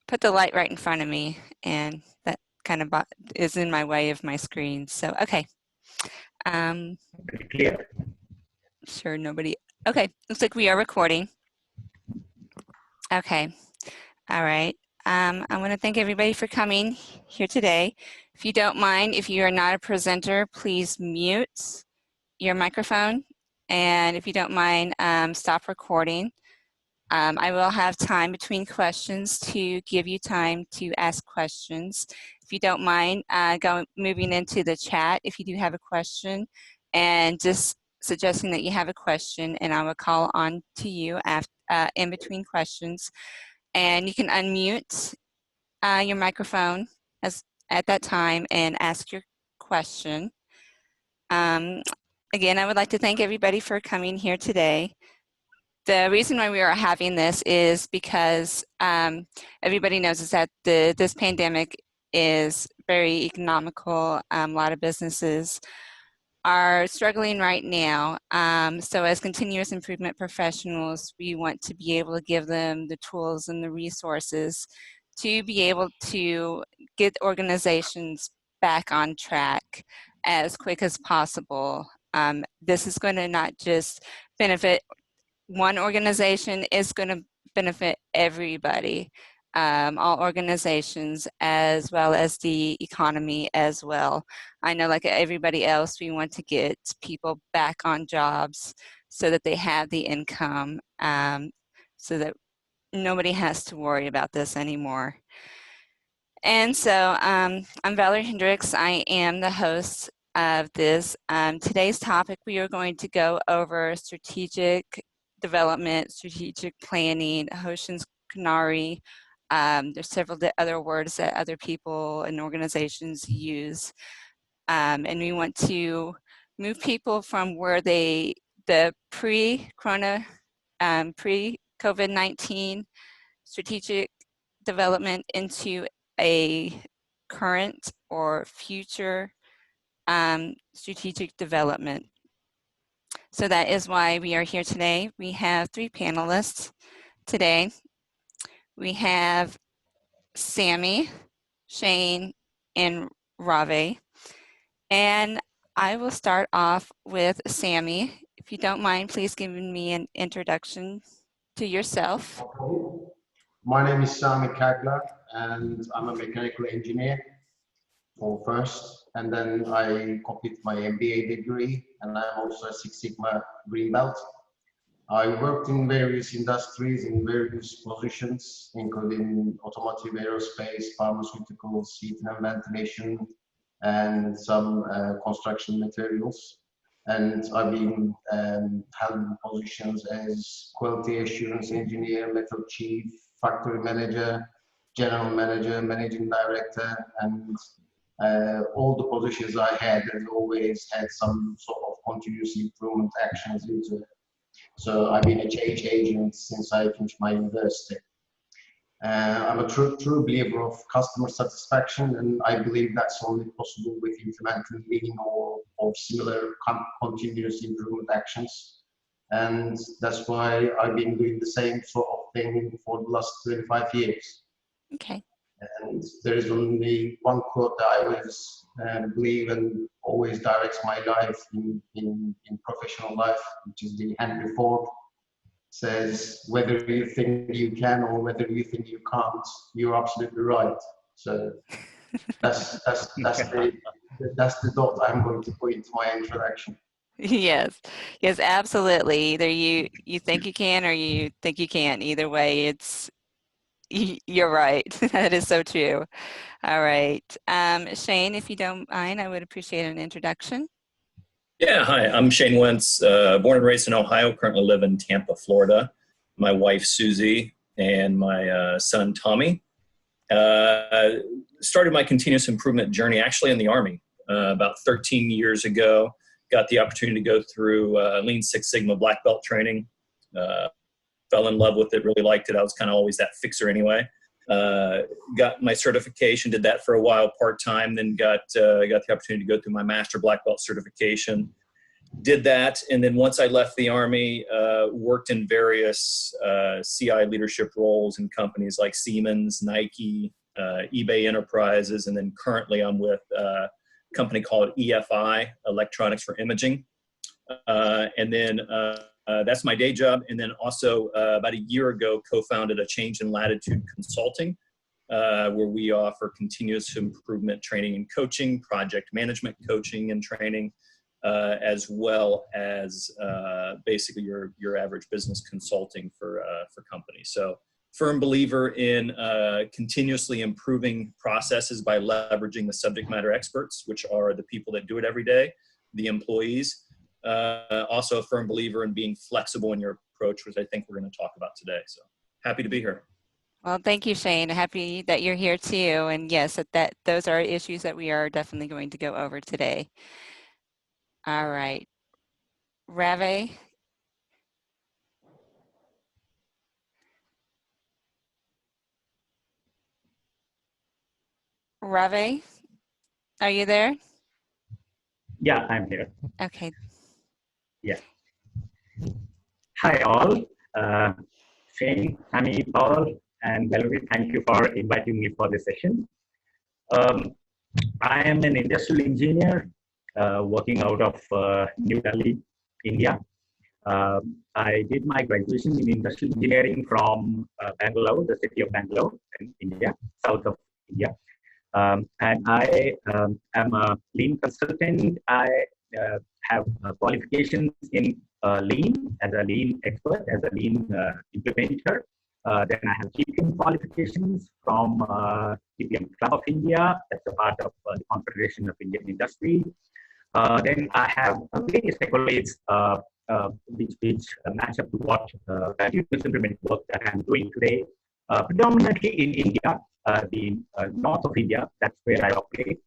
put the light right in front of me, and that kind of is in my way of my screen. So, okay. Pretty clear. Sure, nobody. Okay, looks like we are recording. Okay, all right. I want to thank everybody for coming here today. If you don't mind, if you are not a presenter, please mute your microphone. And if you don't mind, stop recording. I will have time between questions to give you time to ask questions. If you don't mind, moving into the chat if you do have a question, and just suggesting that you have a question, and I will call on to you in between questions. And you can unmute your microphone at that time and ask your question. Again, I would like to thank everybody for coming here today. The reason why we are having this is because everybody knows is that this pandemic is very economical. A lot of businesses are struggling right now. So as continuous improvement professionals, we want to be able to give them the tools and the resources to be able to get organizations back on track as quick as possible. This is going to not just benefit one organization, is going to benefit everybody, all organizations, as well as the economy as well. I know, like everybody else, we want to get people back on jobs so that they have the income, so that nobody has to worry about this anymore. And so I'm Valerie Hendricks. I am the host of this. Today's topic, we are going to go over strategic development, strategic planning, Hoshin Kanri. There's several other words that other people and organizations use. And we want to move people from where the pre-COVID-19 strategic development into a current or future strategic development. So that is why we are here today. We have 3 panelists today. We have Sammy, Shane, and Rave. And I will start off with Sammy. If you don't mind, please give me an introduction to yourself. My name is Sami Kagla, and I'm a mechanical engineer first, and then I completed my MBA degree, and I'm also a Six Sigma Green Belt. I worked in various industries in various positions, including automotive, aerospace, pharmaceuticals, heating and ventilation, and some construction materials. And I've been held positions as quality assurance engineer, metal chief, factory manager, general manager, managing director, and all the positions I had has always had some sort of continuous improvement actions into it. So I've been a change agent since I finished my university. I'm a true believer of customer satisfaction, and I believe that's only possible with implementing lean or similar continuous improvement actions. And that's why I've been doing the same sort of thing for the last 25 years. Okay. And there is only one quote that I always believe and always directs my life in professional life, which is the Henry Ford. Says, whether you think you can or whether you think you can't, you're absolutely right. So that's the dot I'm going to put into my introduction. Yes, yes, absolutely. Either you think you can or you think you can't. Either way, you're right. That is so true. All right. Shane, if you don't mind, I would appreciate an introduction. Yeah, hi, I'm Shane Wentz, born and raised in Ohio, currently live in Tampa, Florida. My wife, Susie, and my son, Tommy. Started my continuous improvement journey actually in the Army about 13 years ago. Got the opportunity to go through Lean Six Sigma Black Belt training. Fell in love with it, really liked it. I was kind of always that fixer anyway. Got my certification, did that for a while part-time, then got the opportunity to go through my Master Black Belt certification. Did that, and then once I left the Army, worked in various CI leadership roles in companies like Siemens, Nike, eBay Enterprises, and then currently I'm with a company called EFI, Electronics for Imaging. And then that's my day job. And then also about a year ago, co-founded a Change in Latitude Consulting, where we offer continuous improvement training and coaching, project management coaching and training, as well as basically your average business consulting for companies. So firm believer in continuously improving processes by leveraging the subject matter experts, which are the people that do it every day, the employees. Also a firm believer in being flexible in your approach, which I think we're going to talk about today. So happy to be here. Well, thank you, Shane. Happy that you're here too. And yes, those are issues that we are definitely going to go over today. All right. Ravi? Ravi, are you there? Yeah, I'm here. Okay. Yeah. Hi, all. Shane, Sammy, Paul, and Valerie, thank you for inviting me for this session. I am an industrial engineer working out of New Delhi, India. I did my graduation in industrial engineering from Bangalore, the city of Bangalore in India, south of India. And I am a lean consultant. I have qualifications in lean as a lean expert, as a lean implementer. Then I have GPM qualifications from GPM Club of India. That's a part of the Confederation of Indian Industry. Then I have various accolades which match up to what continuous improvement work that I'm doing today. Predominantly in India, the north of India, that's where I operate,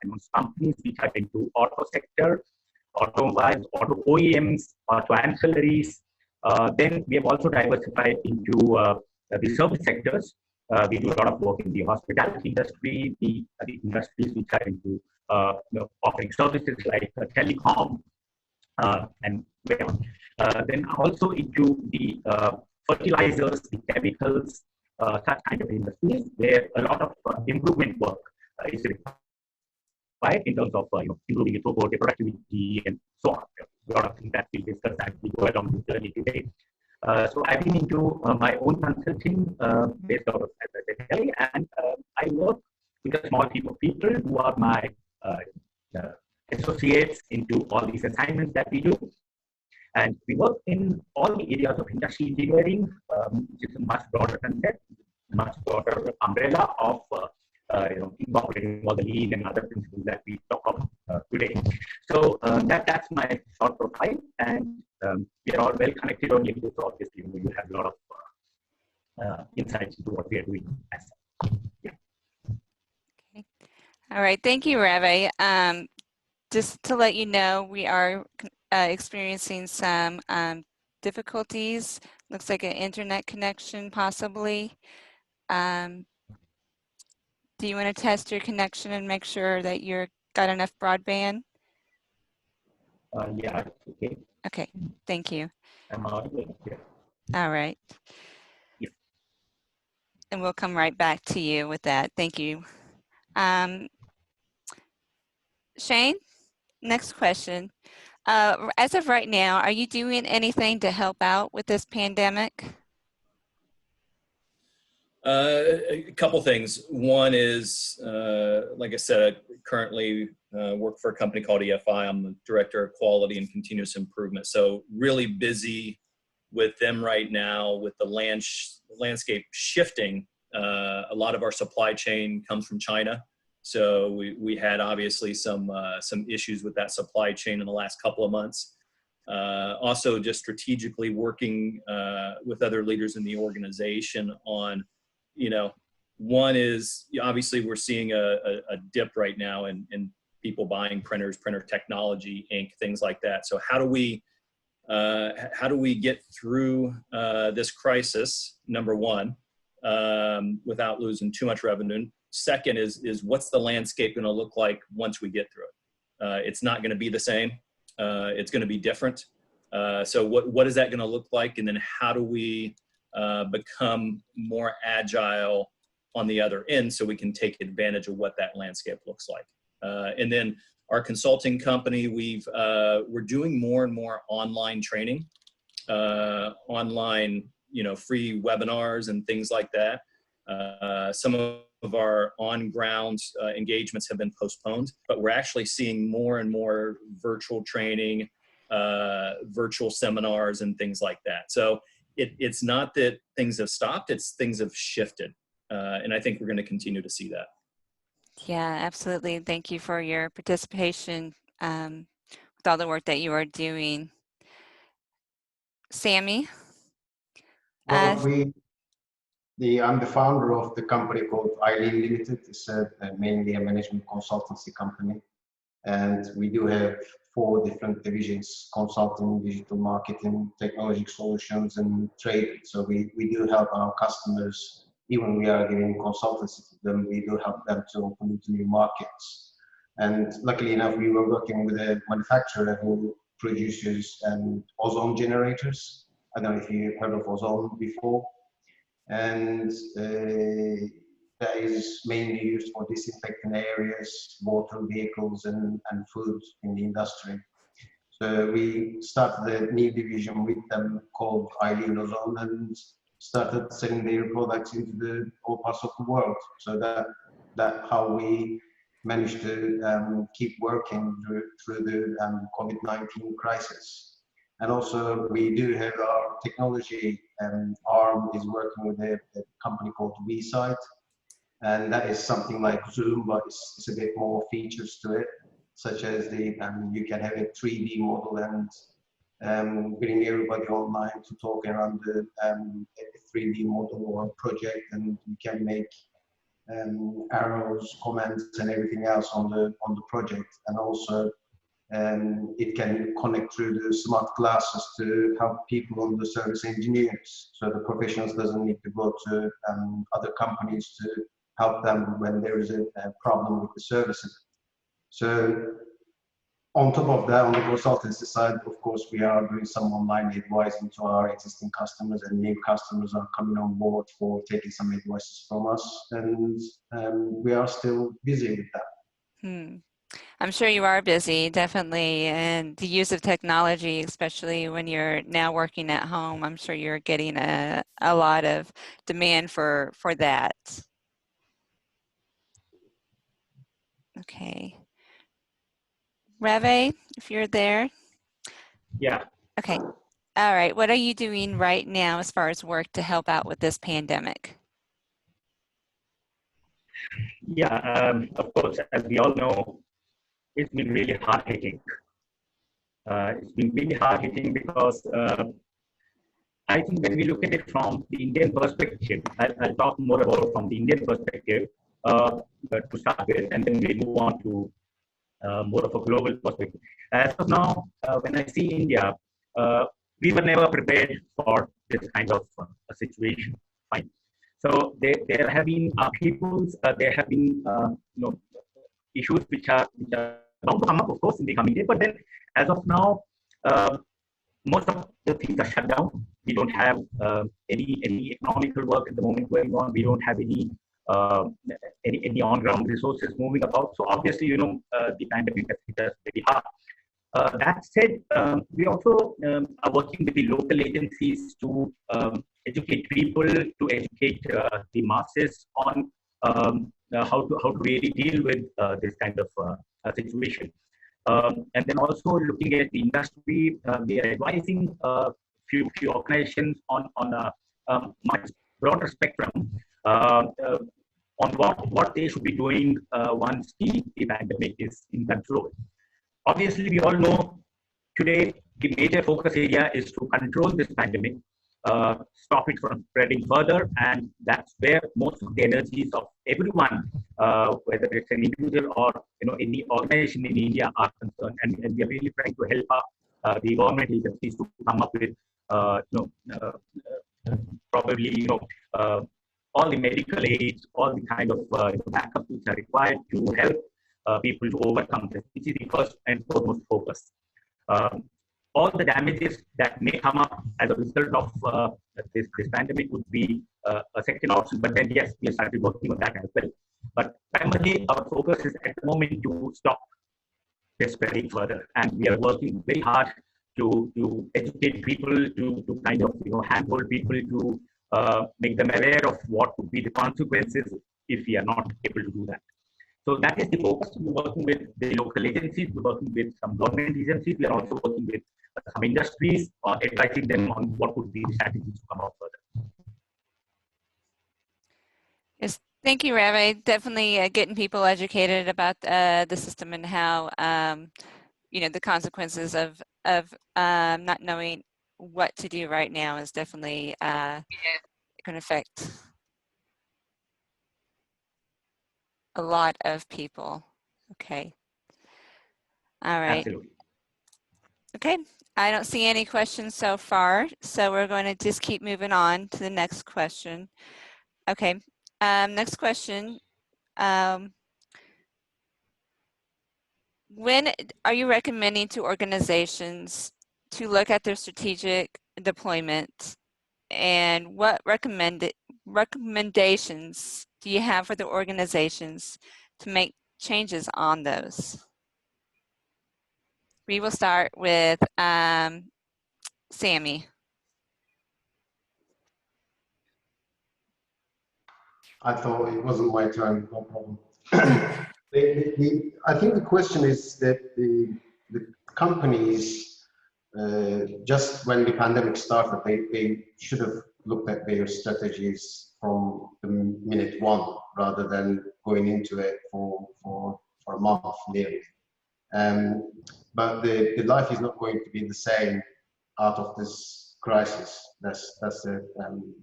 amongst companies which are into auto sector, automobiles, auto OEMs, auto ancillaries. Then we have also diversified into the service sectors. We do a lot of work in the hospitality industry, the industries which are into offering services like telecom and beyond. Then also into the fertilizers, the chemicals, such kind of industries where a lot of improvement work is required in terms of improving the throughput, the productivity, and so on. A lot of things that we discuss as we go along this journey today. So I've been into my own consulting based out of Delhi, and I work with a small team of people who are my associates into all these assignments that we do. And we work in all the areas of industrial engineering, which is a much broader concept, much broader umbrella of incorporating all the lean and other principles that we talk about today. So that's my short profile, and we are all well connected on LinkedIn. So obviously, you have a lot of insights into what we are doing. Yeah. Okay. All right. Thank you, Ravi. Just to let you know, we are experiencing some difficulties. Looks like an internet connection possibly. Do you want to test your connection and make sure that you're got enough broadband? Yeah, okay. Okay, thank you. I'm audible. Yeah. All right. Yeah. And we'll come right back to you with that. Thank you. Shane, next question. As of right now, are you doing anything to help out with this pandemic? A couple things. One is, like I said, I currently work for a company called EFI. I'm the Director of Quality and Continuous Improvement. So really busy with them right now with the landscape shifting. A lot of our supply chain comes from China. So we had obviously some issues with that supply chain in the last couple of months. Also just strategically working with other leaders in the organization on, one is obviously we're seeing a dip right now in people buying printers, printer technology, ink, things like that. So how do we get through this crisis, number one, without losing too much revenue? Second is what's the landscape going to look like once we get through it? It's not going to be the same. It's going to be different. So what is that going to look like? And then how do we become more agile on the other end so we can take advantage of what that landscape looks like? And then our consulting company, we're doing more and more online training, online, free webinars and things like that. Some of our on-ground engagements have been postponed, but we're actually seeing more and more virtual training, virtual seminars and things like that. So it's not that things have stopped, it's things have shifted. And I think we're going to continue to see that. Yeah, absolutely. Thank you for your participation with all the work that you are doing. Sammy? Well, I'm the founder of the company called Eileen Limited. It's mainly a management consultancy company. And we do have 4 different divisions: consulting, digital marketing, technology solutions, and trade. So we do help our customers. Even we are giving consultancy to them, we do help them to open into new markets. And luckily enough, we were working with a manufacturer who produces ozone generators. I don't know if you've heard of ozone before. And that is mainly used for disinfecting areas, water, vehicles, and food in the industry. So we started a new division with them called Eileen Ozone and started selling their products into all parts of the world. So that how we managed to keep working through the COVID-19 crisis. And also we do have our technology arm is working with a company called WeSite. And that is something like Zoom, but it's a bit more features to it, such as you can have a 3D model and bring everybody online to talk around the 3D model or project, and you can make arrows, comments, and everything else on the project. And also it can connect through the smart glasses to help people on the service engineers. So the professionals doesn't need to go to other companies to help them when there is a problem with the services. So on top of that, on the consultancy side, of course, we are doing some online advising to our existing customers, and new customers are coming on board for taking some advices from us. And we are still busy with that. I'm sure you are busy, definitely. And the use of technology, especially when you're now working at home, I'm sure you're getting a lot of demand for that. Okay. Reve, if you're there. Yeah. Okay. All right. What are you doing right now as far as work to help out with this pandemic? Yeah, of course, as we all know, it's been really hard hitting. It's been really hard hitting because I think when we look at it from the Indian perspective, I'll talk more about from the Indian perspective to start with, and then we move on to more of a global perspective. As of now, when I see India, we were never prepared for this kind of a situation. Fine. So there have been upheavals, there have been issues which are bound to come up, of course, in the coming days. But then, as of now, most of the things are shut down. We don't have any economical work at the moment going on. We don't have any on-ground resources moving about. So obviously, the pandemic has hit us very hard. That said, we also are working with the local agencies to educate people, to educate the masses on how to really deal with this kind of situation. And then also looking at the industry, we are advising few organizations on a much broader spectrum on what they should be doing once the pandemic is in control. Obviously, we all know today the major focus area is to control this pandemic, stop it from spreading further, and that's where most of the energies of everyone, whether it's an individual or any organization in India, are concerned. And we are really trying to help the government agencies to come up with probably all the medical aids, all the kind of backups which are required to help people to overcome this, which is the first and foremost focus. all the damages that may come up as a result of this pandemic would be a second option. But then, yes, we started working on that as well. But primarily, our focus is at the moment to stop this spreading further, and we are working very hard to educate people, to kind of handhold people, to make them aware of what would be the consequences if we are not able to do that. So that is the focus. We're working with the local agencies, we're working with some government agencies, we are also working with some industries, advising them on what would be the strategies to come out further. Yes, thank you, Rabbi. Definitely getting people educated about the system and how the consequences of not knowing what to do right now is definitely going to affect a lot of people. Okay. All right. Absolutely. Okay. I don't see any questions so far, so we're going to just keep moving on to the next question. Okay. Next question. When are you recommending to organizations to look at their strategic deployment, and what recommendations do you have for the organizations to make changes on those? We will start with Sammy. I thought it wasn't my turn, no problem. I think the question is that the companies, just when the pandemic started, they should have looked at their strategies from the minute one rather than going into it for a month nearly. But the life is not going to be the same out of this crisis. That's it.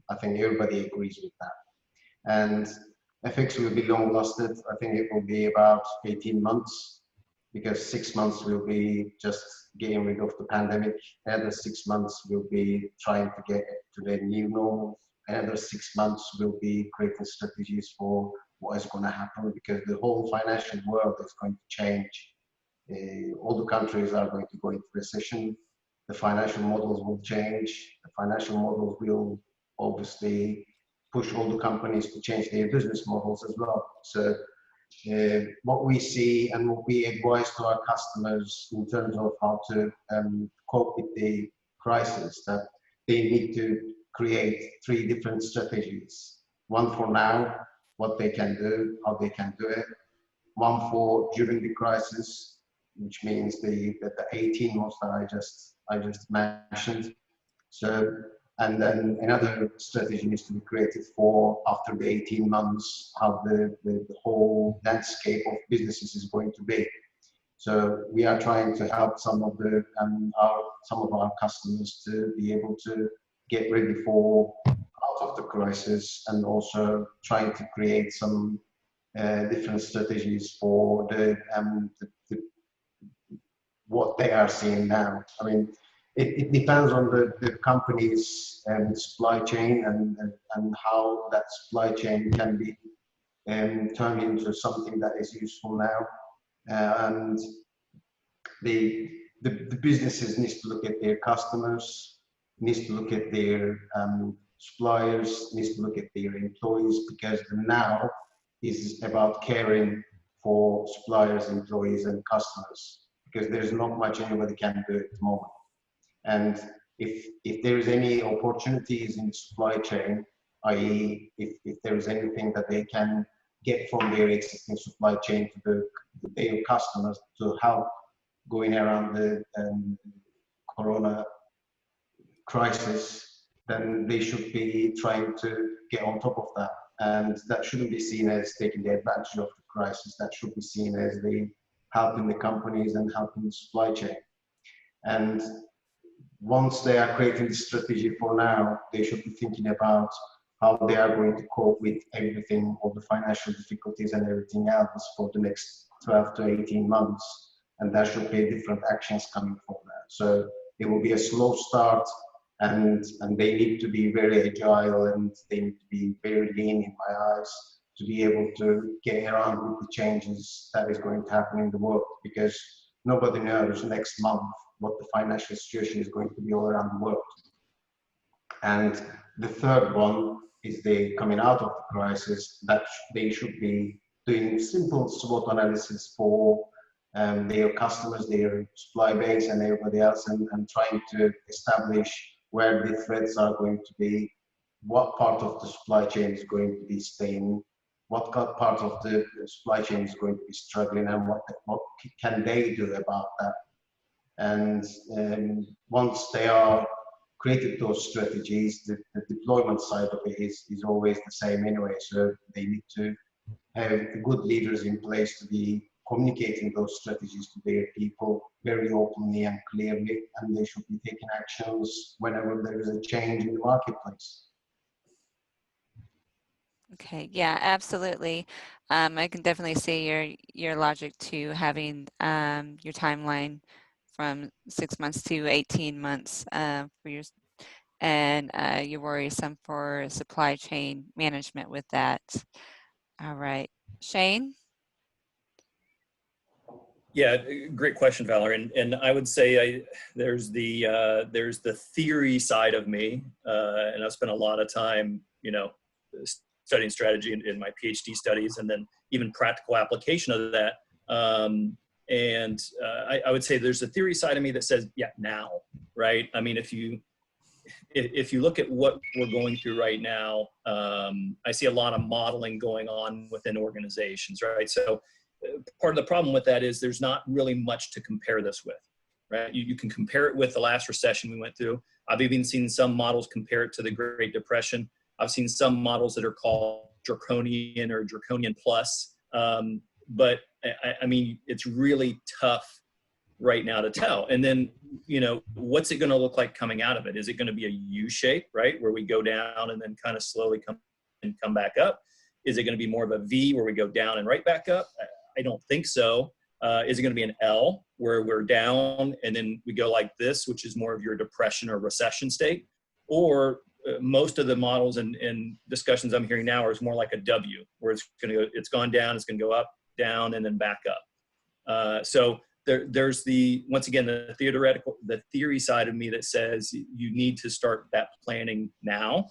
I think everybody agrees with that. And effects will be long lasted. I think it will be about 18 months, because 6 months will be just getting rid of the pandemic. Another 6 months will be trying to get to the new normal. Another 6 months will be creating strategies for what is going to happen, because the whole financial world is going to change. All the countries are going to go into recession. The financial models will change. The financial models will obviously push all the companies to change their business models as well. So what we see and what we advise to our customers in terms of how to cope with the crisis, that they need to create 3 different strategies. One for now, what they can do, how they can do it. One for during the crisis, which means the 18 months that I just mentioned. So, and then another strategy needs to be created for after the 18 months, how the whole landscape of businesses is going to be. So we are trying to help some of our customers to be able to get ready for out of the crisis, and also trying to create some different strategies for what they are seeing now. I mean, it depends on the company's supply chain and how that supply chain can be turned into something that is useful now. And the businesses need to look at their customers, needs to look at their suppliers, needs to look at their employees, because the now is about caring for suppliers, employees, and customers, because there's not much anybody can do at the moment. And if there is any opportunities in the supply chain, i.e. if there is anything that they can get from their existing supply chain to their customers to help going around the corona crisis, then they should be trying to get on top of that. And that shouldn't be seen as taking the advantage of the crisis. That should be seen as the helping the companies and helping the supply chain. And once they are creating the strategy for now, they should be thinking about how they are going to cope with everything, all the financial difficulties and everything else for the next 12 to 18 months. And there should be different actions coming from that. So it will be a slow start, and they need to be very agile, and they need to be very lean in my eyes to be able to get around with the changes that is going to happen in the world, because nobody knows next month what the financial situation is going to be all around the world. And the third one is they coming out of the crisis, that they should be doing simple SWOT analysis for their customers, their supply base and everybody else, and trying to establish where the threats are going to be, what part of the supply chain is going to be staying, what part of the supply chain is going to be struggling, and what can they do about that. And once they are created those strategies, the deployment side of it is always the same anyway. So they need to have good leaders in place to be communicating those strategies to their people very openly and clearly, and they should be taking actions whenever there is a change in the marketplace. Okay, yeah, absolutely. I can definitely see your logic to having your timeline from 6 months to 18 months for your, and you worry some for supply chain management with that. All right, Shane? Yeah, great question, Valerie. And I would say there's the theory side of me, and I've spent a lot of time, studying strategy in my PhD studies, and then even practical application of that. I would say there's a theory side of me that says, yeah, now, right? I mean, if you look at what we're going through right now, I see a lot of modeling going on within organizations, right? So part of the problem with that is there's not really much to compare this with, right? You can compare it with the last recession we went through. I've even seen some models compare it to the Great Depression. I've seen some models that are called draconian or draconian plus. But I mean, it's really tough right now to tell. And then, what's it going to look like coming out of it? Is it going to be a U shape, right, where we go down and then kind of slowly come back up? Is it going to be more of a V where we go down and right back up? I don't think so. Is it going to be an L where we're down and then we go like this, which is more of your depression or recession state? Or most of the models and discussions I'm hearing now is more like a W, where it's gone down, it's going to go up, down, and then back up. So there's once again, the theory side of me that says you need to start that planning now.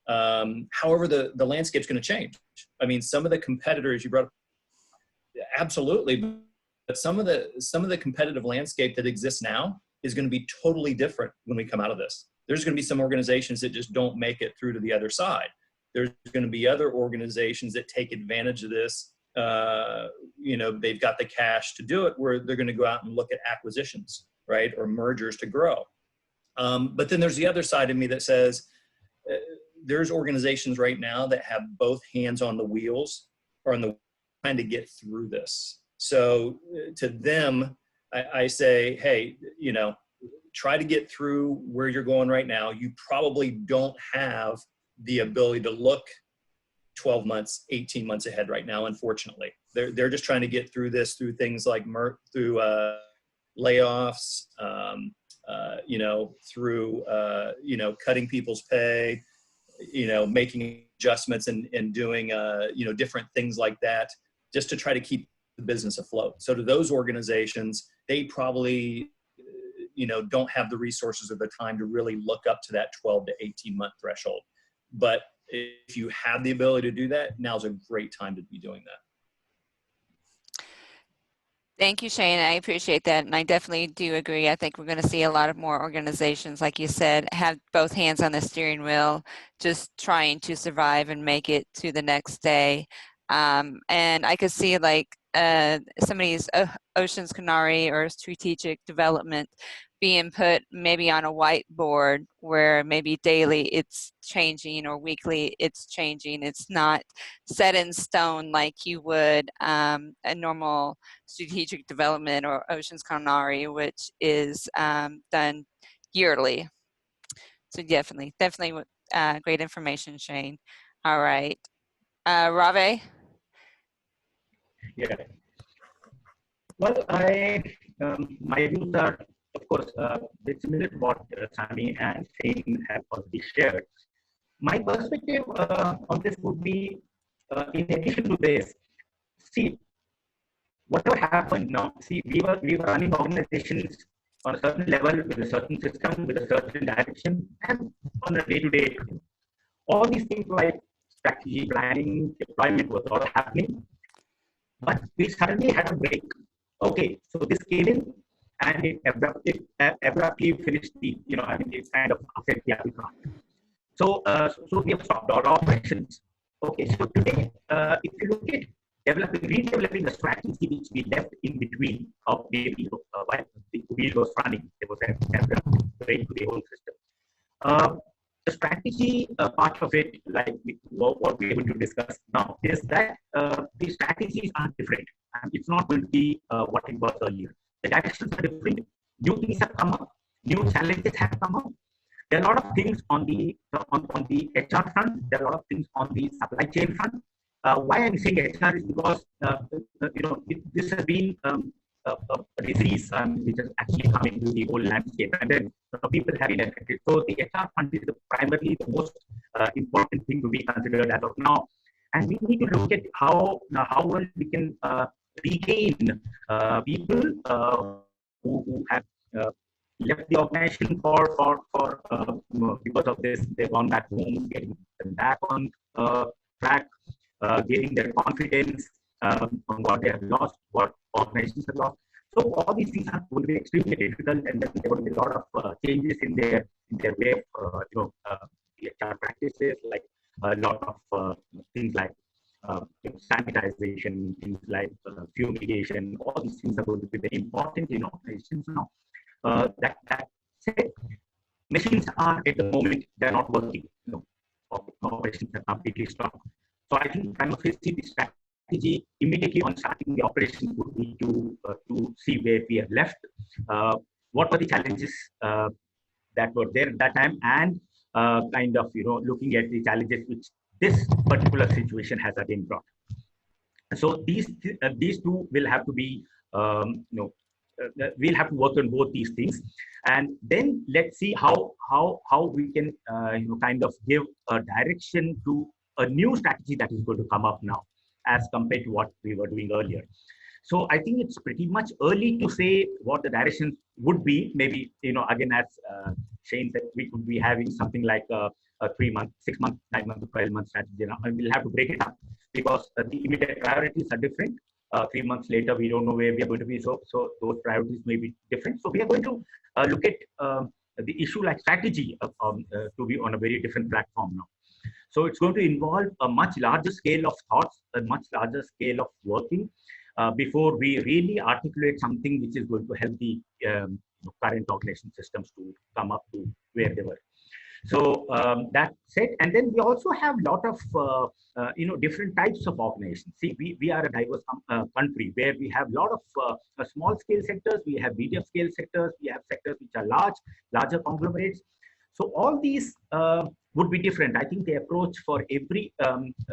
However, the landscape's going to change. I mean, some of the competitors you brought up, absolutely, but some of the competitive landscape that exists now is going to be totally different when we come out of this. There's going to be some organizations that just don't make it through to the other side. There's going to be other organizations that take advantage of this. They've got the cash to do it, where they're going to go out and look at acquisitions, right, or mergers to grow. But then there's the other side of me that says there's organizations right now that have both hands on the wheels or on the trying to get through this. So to them, I say, hey, try to get through where you're going right now. You probably don't have the ability to look 12 months, 18 months ahead right now, unfortunately. They're just trying to get through this through things like through layoffs, through cutting people's pay, making adjustments and doing different things like that, just to try to keep the business afloat. So to those organizations, they probably don't have the resources or the time to really look up to that 12 to 18 month threshold. But if you have the ability to do that, now's a great time to be doing that. Thank you, Shane. I appreciate that. And I definitely do agree. I think we're going to see a lot of more organizations, like you said, have both hands on the steering wheel, just trying to survive and make it to the next day. And I could see like some of these Hoshin Kanri or strategic development being put maybe on a whiteboard where maybe daily it's changing or weekly it's changing. It's not set in stone like you would a normal strategic development or Hoshin Kanri, which is done yearly. So definitely great information, Shane. All right. Rave? Yeah. Well, my views are, of course, very similar to what Sami and Shane have already shared. My perspective on this would be, in addition to this, see, whatever happened now, see, we were running organizations on a certain level with a certain system, with a certain direction, and on a day-to-day. All these things like strategy, planning, deployment was all happening, but we suddenly had a break. Okay, so this came in and it abruptly finished the, I mean, it kind of upset the apple cart. So we have stopped all operations. Okay, so today, if you look at redeveloping the strategy which we left in between of maybe while the wheel was running, there was a break to the whole system. Uh, the strategy part of it, like what we're going to discuss now, is that the strategies are different. And it's not going to be what it was earlier. The directions are different. New things have come up. New challenges have come up. There are a lot of things on the HR front. There are a lot of things on the supply chain front. Why I'm saying HR is because this has been a disease which has actually come into the whole landscape, and then people have been affected. So the HR front is primarily the most important thing to be considered as of now, and we need to look at how well we can regain people who have left the organization because of this. They've gone back home, getting them back on track, gaining their confidence on what they have lost, what organizations have lost. So all these things are going to be extremely difficult, and then there will be a lot of changes in their way of HR practices, like a lot of things like sanitization, things like fumigation. All these things are going to be very important in organizations now. That said, machines are at the moment they're not working. Operations are completely stopped. So I think prima facie the strategy immediately on starting the operation would be to see where we have left, what were the challenges that were there at that time, and kind of looking at the challenges which this particular situation has again brought. So these two will have to be we'll have to work on both these things, and then let's see how we can kind of give a direction to a new strategy that is going to come up now as compared to what we were doing earlier. So I think it's pretty much early to say what the directions would be. Maybe again, as Shane said, we could be having something like a 3-month, 6-month, 9-month, 12-month strategy now, and we'll have to break it up because the immediate priorities are different. 3 months later, we don't know where we are going to be. So those priorities may be different. So we are going to look at the issue like strategy to be on a very different platform now. So it's going to involve a much larger scale of thoughts, a much larger scale of working before we really articulate something which is going to help the current organization systems to come up to where they were. So that said, and then we also have a lot of different types of organizations. See, we are a diverse country where we have a lot of small scale sectors, we have medium scale sectors, we have sectors which are larger conglomerates. So all these would be different. I think the approach for every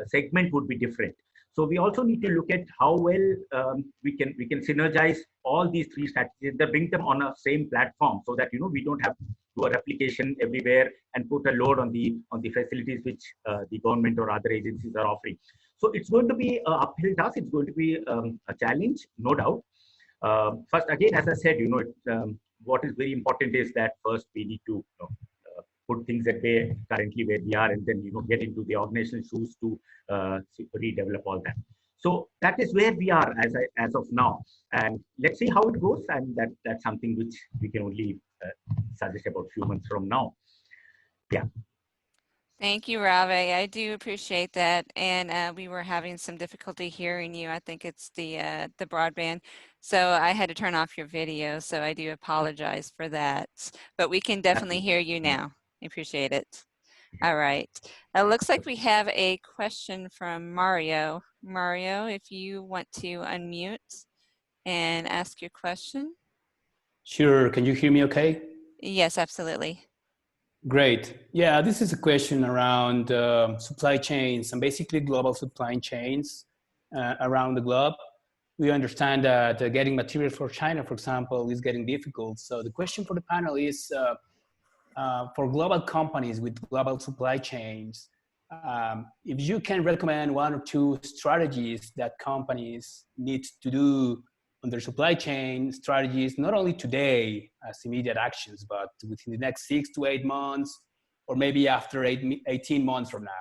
segment would be different. So we also need to look at how well we can synergize all these three strategies, that bring them on a same platform, so that we don't have to do a replication everywhere and put a load on the facilities which the government or other agencies are offering. So it's going to be an uphill task. It's going to be a challenge, no doubt. First, again, as I said, what is very important is that first we need to put things at bay currently where we are, and then get into the organizational shoes to redevelop all that. So that is where we are as of now, and let's see how it goes. And that's something which we can only suggest about a few months from now. Yeah. Thank you, Rave. I do appreciate that. And we were having some difficulty hearing you. I think it's the broadband. So I had to turn off your video. So I do apologize for that. But we can definitely hear you now. I appreciate it. All right. It looks like we have a question from Mario. Mario, if you want to unmute and ask your question. Sure. Can you hear me okay? Yes, absolutely. Great. Yeah, this is a question around supply chains and basically global supply chains around the globe. We understand that getting materials for China, for example, is getting difficult. So the question for the panel is, for global companies with global supply chains, if you can recommend one or two strategies that companies need to do on their supply chain strategies, not only today as immediate actions, but within the next 6 to 8 months, or maybe after 18 months from now,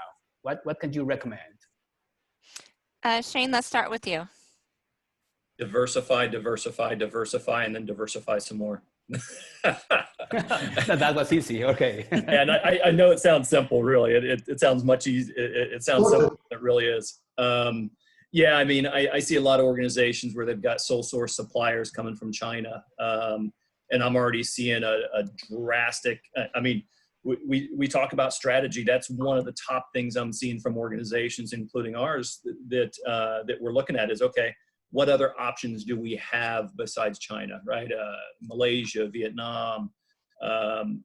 what can you recommend? Shane, let's start with you. Diversify, diversify, diversify, and then diversify some more. That was easy. Okay. And I know it sounds simple, really. It sounds much easy. It sounds simple. It really is. Yeah, I mean, I see a lot of organizations where they've got sole source suppliers coming from China. And I'm already seeing a drastic, I mean, we talk about strategy. That's one of the top things I'm seeing from organizations, including ours, that we're looking at is, okay, what other options do we have besides China, right? Malaysia, Vietnam,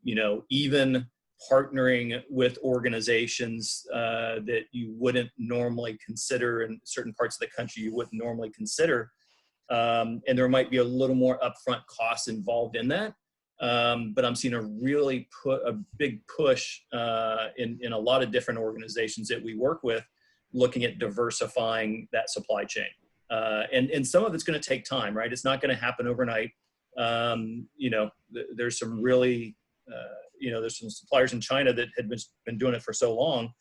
you know, even partnering with organizations that you wouldn't normally consider in certain parts of the country you wouldn't normally consider. And there might be a little more upfront costs involved in that. But I'm seeing a big push in a lot of different organizations that we work with, looking at diversifying that supply chain. And some of it's going to take time, right? It's not going to happen overnight. You know, there's some really, you know, there's some suppliers in China that had been doing it for so long.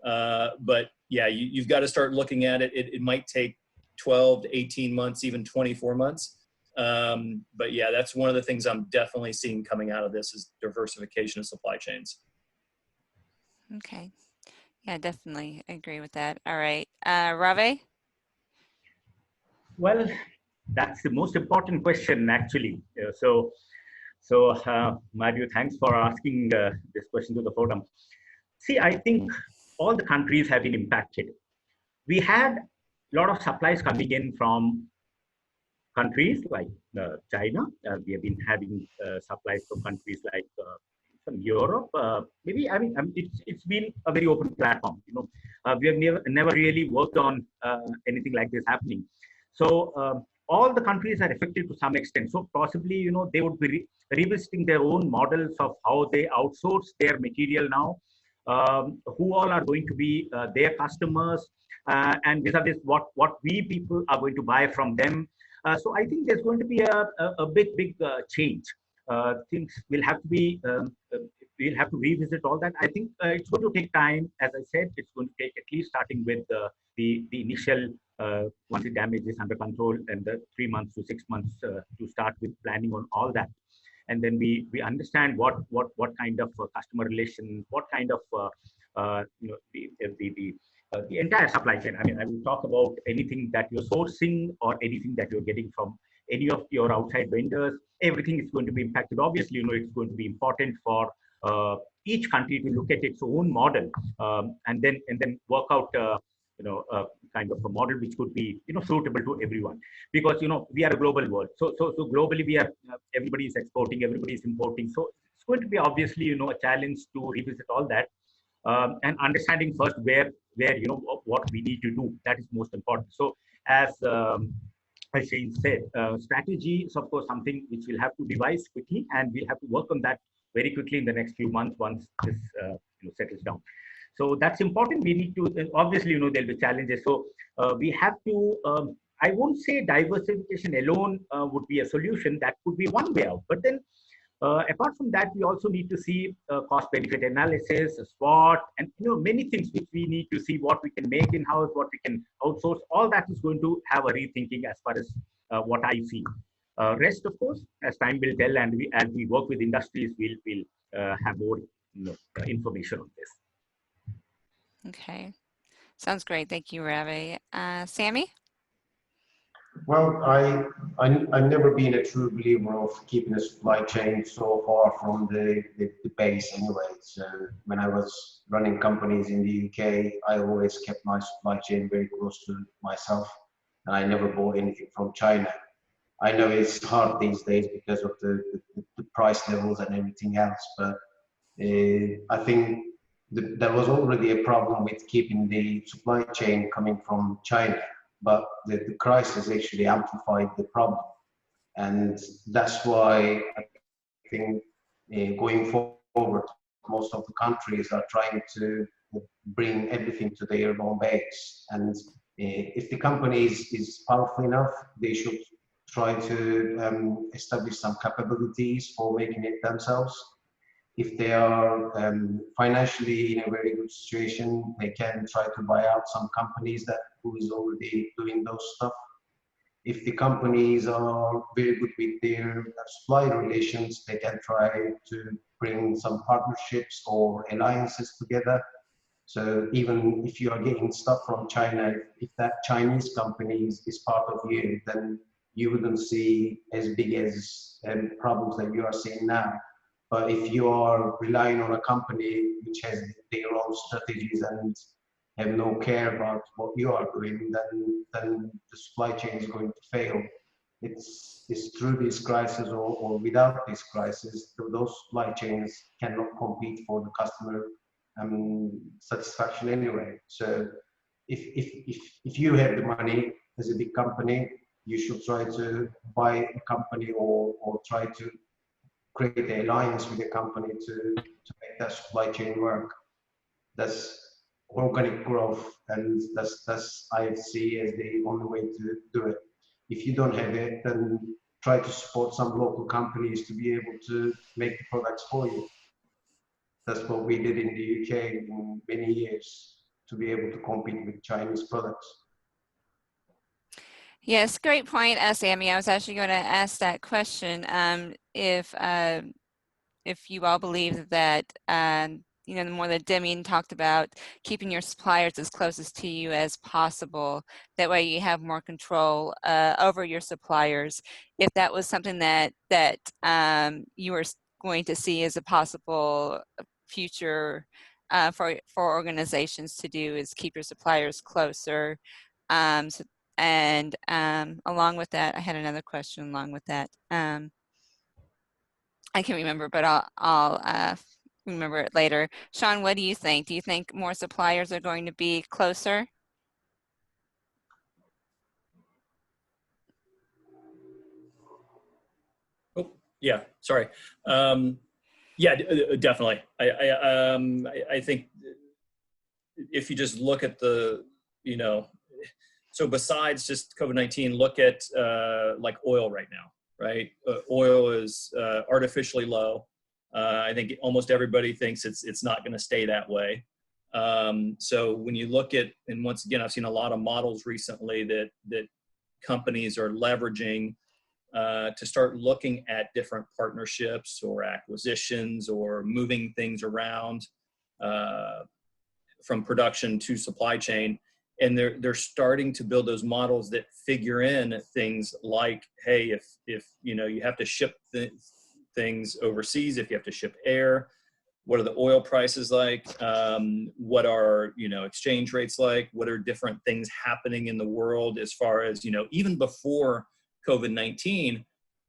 But yeah, you've got to start looking at it. It might take 12 to 18 months, even 24 months. But yeah, that's one of the things I'm definitely seeing coming out of this is diversification of supply chains. Okay. Yeah, definitely agree with that. All right. Rave? Well, that's the most important question, actually. Mario, thanks for asking this question to the forum. See, I think all the countries have been impacted. We had a lot of supplies coming in from countries like China. We have been having supplies from countries like from Europe. Maybe I mean it's been a very open platform. You know, we have never really worked on anything like this happening. So all the countries are affected to some extent. So possibly, you know, they would be revisiting their own models of how they outsource their material now. Who all are going to be their customers, and vis-a-vis what we people are going to buy from them. So I think there's going to be a big change. Things will have to be, we'll have to revisit all that. I think it's going to take time. As I said, it's going to take at least starting with the initial, once the damage is under control, and the 3 months to 6 months to start with planning on all that. And then we understand what kind of customer relations, what kind of you know, the entire supply chain. I mean, I will talk about anything that you're sourcing or anything that you're getting from any of your outside vendors. Everything is going to be impacted. Obviously, you know, it's going to be important for each country to look at its own model and then work out you know, kind of a model which could be, you know, suitable to everyone, because, you know, we are a global world. So globally we are, everybody is exporting, everybody is importing. So it's going to be obviously, you know, a challenge to revisit all that. And understanding first where you know what we need to do. That is most important. So as Shane said, strategy is of course something which we'll have to devise quickly, and we'll have to work on that very quickly in the next few months once this you know, settles down. So that's important. We need to, obviously, you know, there'll be challenges. So we have to. I won't say diversification alone would be a solution. That could be one way out, but then. Apart from that, we also need to see cost-benefit analysis, SWOT, and, you know, many things which we need to see what we can make in-house, what we can outsource. All that is going to have a rethinking as far as what I see. Rest, of course, as time will tell, and as we work with industries, we'll have more, you know, information on this. Okay. Sounds great. Thank you, Ravi. Sammy? Well, I've never been a true believer of keeping the supply chain so far from the base anyways. When I was running companies in the UK, I always kept my supply chain very close to myself, and I never bought anything from China. I know it's hard these days because of the price levels and everything else, but I think there was already a problem with keeping the supply chain coming from China, but the crisis actually amplified the problem. And that's why I think going forward, most of the countries are trying to bring everything to their own base. And if the company is powerful enough, they should try to establish some capabilities for making it themselves. If they are financially in a very good situation, they can try to buy out some companies who is already doing those stuff. If the companies are very good with their supplier relations, they can try to bring some partnerships or alliances together. So even if you are getting stuff from China, if that Chinese company is part of you, then you wouldn't see as big as problems that you are seeing now. But if you are relying on a company which has their own strategies and have no care about what you are doing, then the supply chain is going to fail. It's through this crisis or without this crisis, those supply chains cannot compete for the customer satisfaction anyway. So if you have the money as a big company, you should try to buy a company or try to create an alliance with a company to make that supply chain work. That's organic growth, and that's I see as the only way to do it. If you don't have it, then try to support some local companies to be able to make the products for you. That's what we did in the UK in many years to be able to compete with Chinese products. Yes, great point, Sammy. I was actually going to ask that question. If you all believe that, you know, the more that Demian talked about keeping your suppliers as closest to you as possible, that way you have more control over your suppliers. If that was something that you were going to see as a possible future for organizations to do, is keep your suppliers closer. And along with that, I had another question along with that. I can't remember, but I'll remember it later. Sean, what do you think? Do you think more suppliers are going to be closer? Oh, yeah, sorry. Yeah, definitely. I think if you just look at the, you know, so besides just COVID-19, look at like oil right now, right? Oil is artificially low. I think almost everybody thinks it's not going to stay that way. So when you look at, and once again, I've seen a lot of models recently that companies are leveraging to start looking at different partnerships or acquisitions or moving things around from production to supply chain. And they're starting to build those models that figure in things like, hey, if you know, you have to ship things overseas, if you have to ship air, what are the oil prices like? What are, you know, exchange rates like? What are different things happening in the world as far as, you know, even before COVID-19,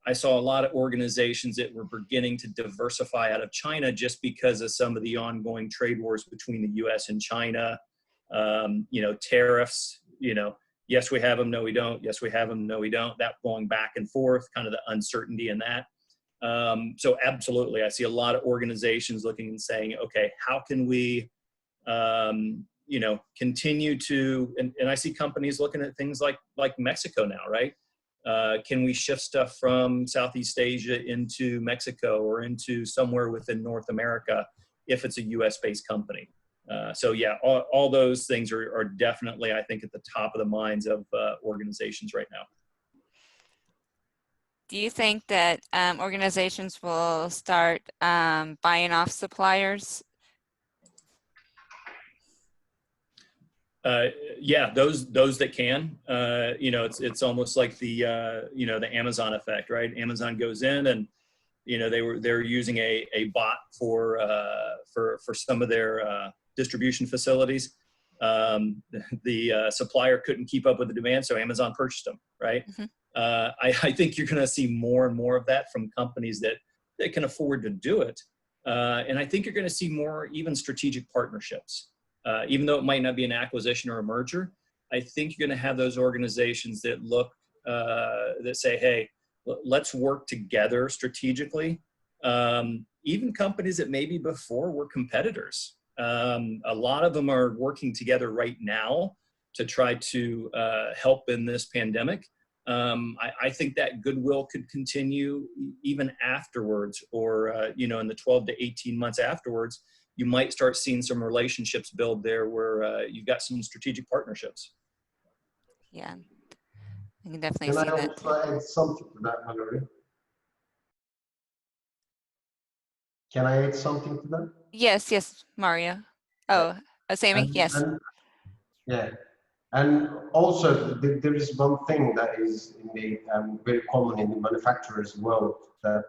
I saw a lot of organizations that were beginning to diversify out of China just because of some of the ongoing trade wars between the US and China. You know, tariffs, you know, yes, we have them, no, we don't. Yes, we have them, no, we don't. That going back and forth, kind of the uncertainty in that. So absolutely, I see a lot of organizations looking and saying, okay, how can we, you know, continue to, and I see companies looking at things like Mexico now, right? Can we shift stuff from Southeast Asia into Mexico or into somewhere within North America if it's a US-based company? So yeah, all those things are definitely, I think, at the top of the minds of organizations right now. Do you think that organizations will start buying off suppliers? Yeah, those that can, you know, it's almost like the you know, the Amazon effect, right? Amazon goes in and, you know, they're using a bot for some of their distribution facilities. The supplier couldn't keep up with the demand, so Amazon purchased them, right? Mm-hmm. I think you're going to see more and more of that from companies that can afford to do it. And I think you're going to see more even strategic partnerships. Even though it might not be an acquisition or a merger, I think you're going to have those organizations that look, that say, hey, let's work together strategically. Even companies that maybe before were competitors, A lot of them are working together right now to try to help in this pandemic. I think that goodwill could continue even afterwards, or in the 12 to 18 months afterwards, you might start seeing some relationships build there where you've got some strategic partnerships. Yeah, I can definitely Can I see that. also add something to that, Mallory? Can I add something to that? Yes, Mario. Yeah. Sammy, yes. And yeah, and also there is one thing that is in the very common in the manufacturers world, that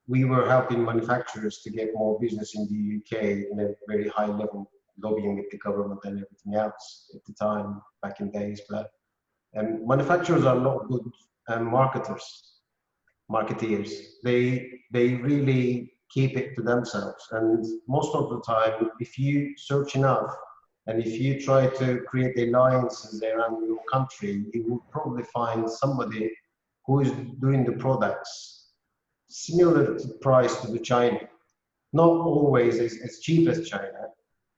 we were helping manufacturers to get more business in the UK in a very high level, lobbying with the government and everything else at the time, back in days. But manufacturers are not good marketeers. They really keep it to themselves. And most of the time, if you search enough and if you try to create alliances around your country, you will probably find somebody who is doing the products similar to price to the China. Not always as cheap as China,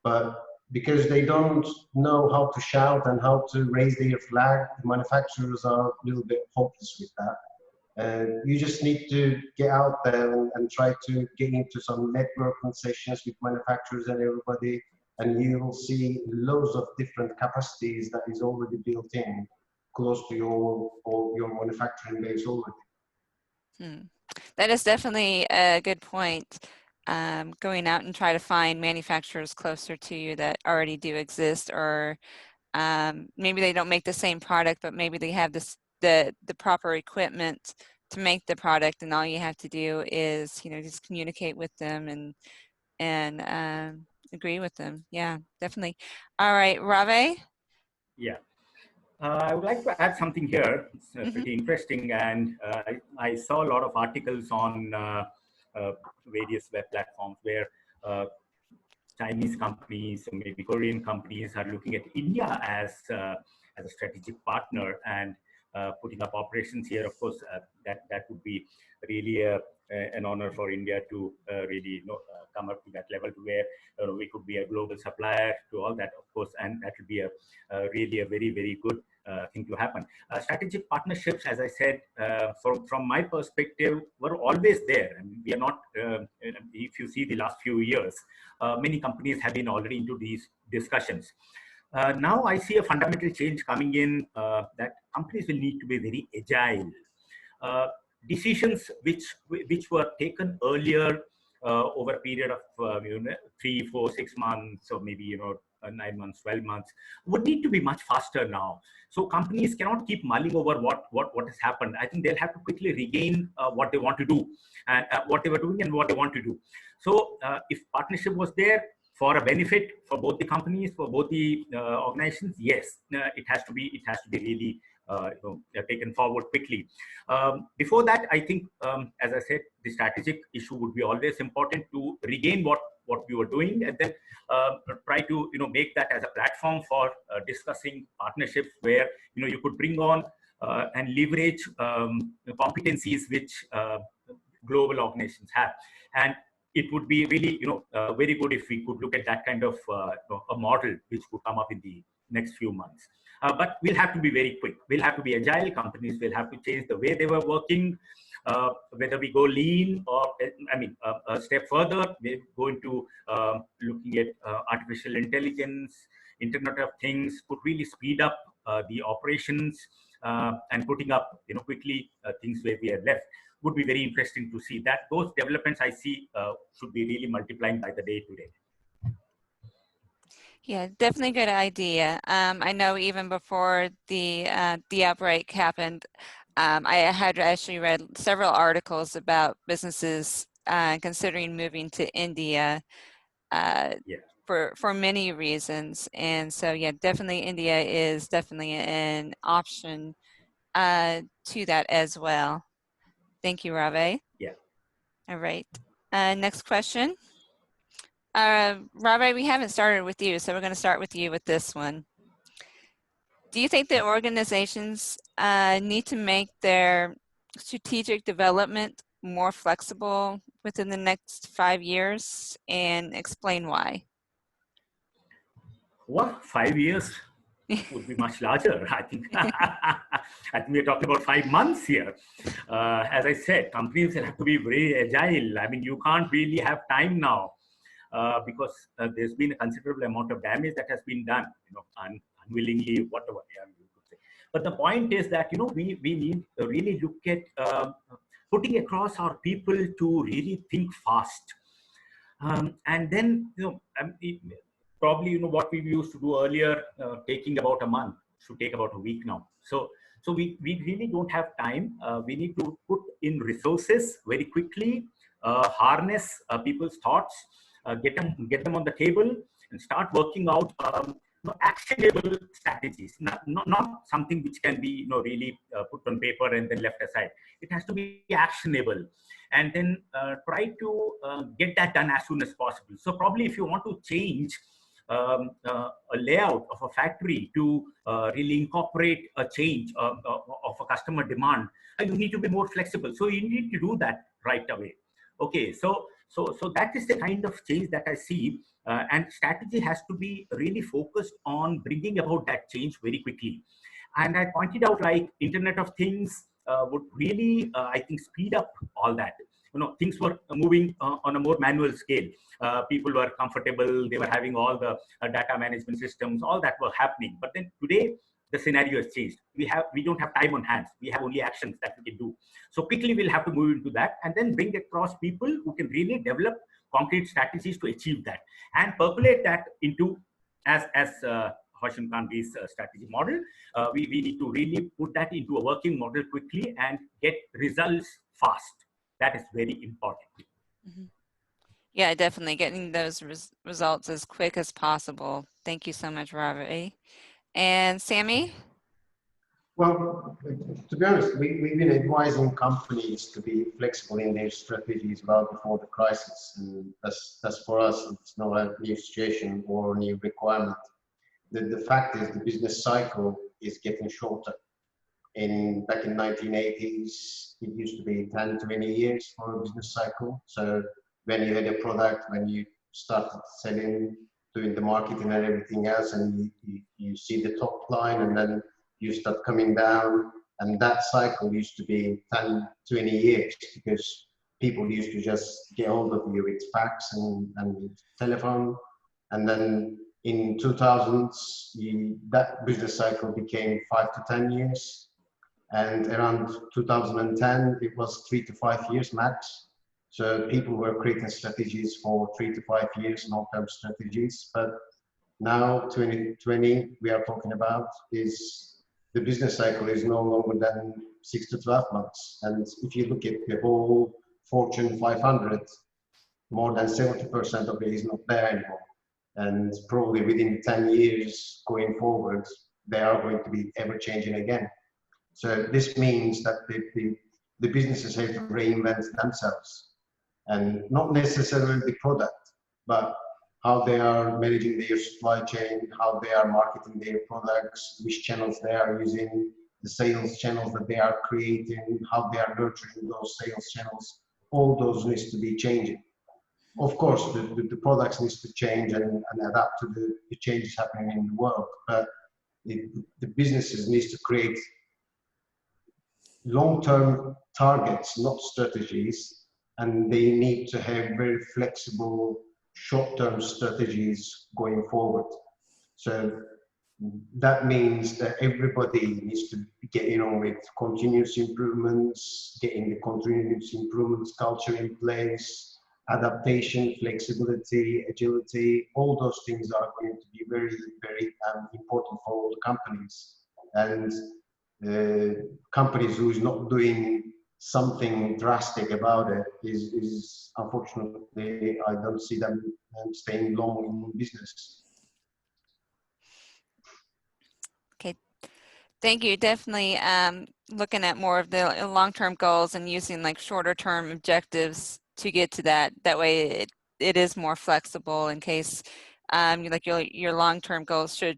but because they don't know how to shout and how to raise their flag, the manufacturers are a little bit hopeless with that. You just need to get out there and try to get into some networking sessions with manufacturers and everybody, and you will see loads of different capacities that is already built in close to your manufacturing base already. That is definitely a good point. Going out and try to find manufacturers closer to you that already do exist, or maybe they don't make the same product, but maybe they have the proper equipment to make the product, and all you have to do is just communicate with them and agree with them. Yeah, definitely. All right, Rave. Yeah. I would like to add something here. It's pretty interesting, and I saw a lot of articles on various web platforms where Chinese companies, or maybe Korean companies, are looking at India as a strategic partner and putting up operations here. Of course, that would be really an honor for India to really come up to that level to where we could be a global supplier to all that, of course, and that would be really a very, very good thing to happen. Strategic partnerships, as I said, from my perspective, were always there. I mean, we are not, if you see the last few years, many companies have been already into these discussions. Now I see a fundamental change coming in, that companies will need to be very agile. Decisions which were taken earlier over a period of 3, 4, 6 months, or maybe 9 months, 12 months, would need to be much faster now. So companies cannot keep mulling over what has happened. I think they'll have to quickly regain what they want to do, and what they were doing and what they want to do. So if partnership was there for a benefit for both the companies, for both the organizations, yes, it has to be really taken forward quickly. Before that, I think, as I said, the strategic issue would be always important to regain what we were doing, and then try to make that as a platform for discussing partnerships where you could bring on and leverage competencies which global organizations have. And it would be really very good if we could look at that kind of a model which would come up in the next few months. But we'll have to be very quick. We'll have to be agile. Companies will have to change the way they were working. Whether we go lean or, a step further, we're going to looking at artificial intelligence, Internet of Things, could really speed up the operations and putting up quickly things where we are left. Would be very interesting to see that. Those developments I see should be really multiplying by the day today. Yeah, definitely good idea. I know even before the outbreak happened, I had actually read several articles about businesses considering moving to India for many reasons. And so, yeah, definitely India is definitely an option to that as well. Thank you, Rave. Yeah. All right. Next question. Rave, we haven't started with you, so we're going to start with you with this one. Do you think that organizations need to make their strategic development more flexible within the next 5 years, and explain why? Well, 5 years would be much larger, I think. I think we're talking about 5 months here. As I said, companies have to be very agile. I mean, you can't really have time now because there's been a considerable amount of damage that has been done, unwillingly, whatever. Yeah, you could say. But the point is that, we need to really look at putting across our people to really think fast. And then, probably, what we used to do earlier, taking about a month, should take about a week now. So we really don't have time. We need to put in resources very quickly, harness people's thoughts, get them on the table, and start working out actionable strategies. Not something which can be really put on paper and then left aside. It has to be actionable, and then try to get that done as soon as possible. So probably if you want to change a layout of a factory to really incorporate a change of a customer demand, you need to be more flexible. So you need to do that right away. Okay, so that is the kind of change that I see, and strategy has to be really focused on bringing about that change very quickly. And I pointed out, like, Internet of Things would really, I think, speed up all that. Things were moving on a more manual scale. People were comfortable. They were having all the data management systems, all that were happening. But then today, the scenario has changed. We don't have time on hands. We have only actions that we can do. So quickly, we'll have to move into that and then bring across people who can really develop concrete strategies to achieve that and percolate that into, as Hoshin Kanri's strategy model. We need to really put that into a working model quickly and get results fast. That is very important. Mm-hmm. Yeah, definitely getting those results as quick as possible. Thank you so much, Ravi. And Sammy? Well, to be honest, we've been advising companies to be flexible in their strategies well before the crisis. And that's for us, it's not a new situation or a new requirement. The fact is the business cycle is getting shorter. Back in 1980s, it used to be 10, 20 years for a business cycle. So when you had a product, when you started selling, doing the marketing and everything else, and you see the top line, and then you start coming down, and that cycle used to be 10, 20 years because people used to just get hold of you with fax and telephone. And then in 2000s, that business cycle became 5 to 10 years. And around 2010, it was 3 to 5 years max. So people were creating strategies for 3 to 5 years, long-term strategies. But now, 2020, we are talking about is the business cycle is no longer than 6 to 12 months. And if you look at the whole Fortune 500, more than 70% of it is not there anymore. And probably within 10 years going forward, they are going to be ever changing again. So this means that the businesses have to reinvent themselves, and not necessarily the product, but how they are managing their supply chain, how they are marketing their products, which channels they are using, the sales channels that they are creating, how they are nurturing those sales channels. All those needs to be changing. Of course, the products needs to change and adapt to the changes happening in the world, but the businesses needs to create long-term targets, not strategies, and they need to have very flexible short-term strategies going forward. So that means that everybody needs to get on with continuous improvements, getting the continuous improvements culture in place, adaptation, flexibility, agility. All those things are going to be very, very important for all the companies. And companies who is not doing something drastic about it is unfortunately, I don't see them staying long in business. Okay, thank you. Definitely looking at more of the long-term goals and using like shorter-term objectives to get to that. That way it is more flexible in case like your long-term goals should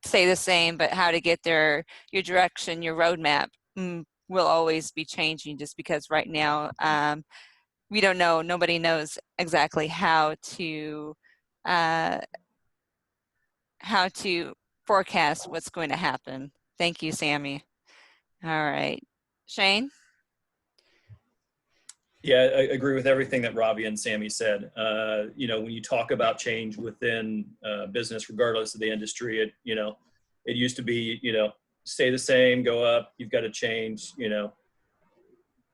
stay the same, but how to get there, your direction, your roadmap will always be changing, just because right now we don't know, nobody knows exactly how to forecast what's going to happen. Thank you, Sammy. All right, Shane? Yeah, I agree with everything that Robbie and Sammy said. You know, when you talk about change within business, regardless of the industry, it used to be, stay the same, go up, you've got to change,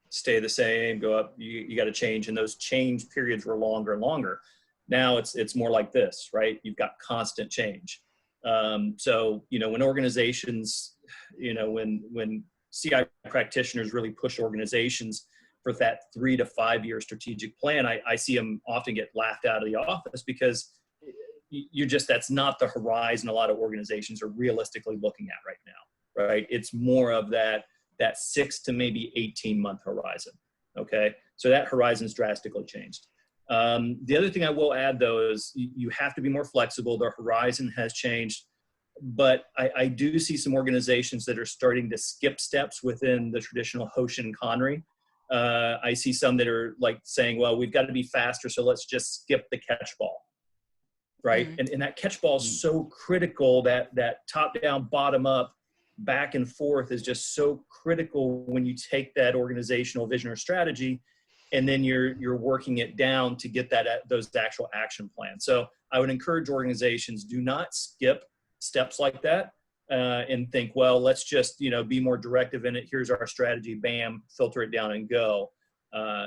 stay the same, go up, you got to change. And those change periods were longer and longer. Now it's more like this, right? You've got constant change. So, when organizations, when CI practitioners really push organizations for that 3 to 5 year strategic plan, I see them often get laughed out of the office, because that's not the horizon a lot of organizations are realistically looking at right now, right? It's more of that 6 to maybe 18-month horizon, okay? So that horizon's drastically changed. The other thing I will add, though, is you have to be more flexible. The horizon has changed, but I do see some organizations that are starting to skip steps within the traditional Hoshin Kanri. I see some that are like saying, well, we've got to be faster, so let's just skip the catch ball, right? Mm-hmm. And that catch ball is so critical, that top down, bottom up, back and forth is just so critical when you take that organizational vision or strategy, and then you're working it down to get those actual action plans. So I would encourage organizations, do not skip steps like that and think, well, let's just be more directive in it. Here's our strategy, bam, filter it down and go.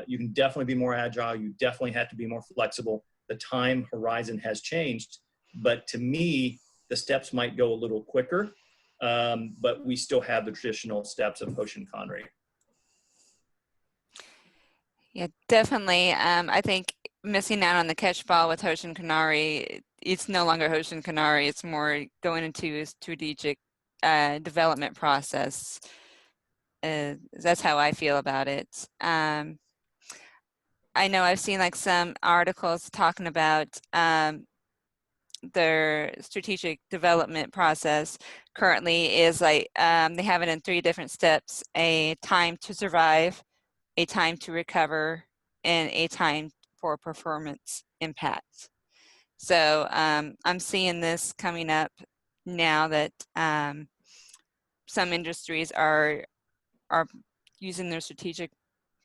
You can definitely be more agile. You definitely have to be more flexible. The time horizon has changed, but to me, the steps might go a little quicker, but we still have the traditional steps of Hoshin Kanri. Yeah, definitely. I think missing out on the catch ball with Hoshin Kanri, it's no longer Hoshin Kanri. It's more going into a strategic development process. That's how I feel about it. I know I've seen like some articles talking about their strategic development process currently is like they have it in 3 different steps: a time to survive, a time to recover, and a time for performance impact. So I'm seeing this coming up now, that some industries are using their strategic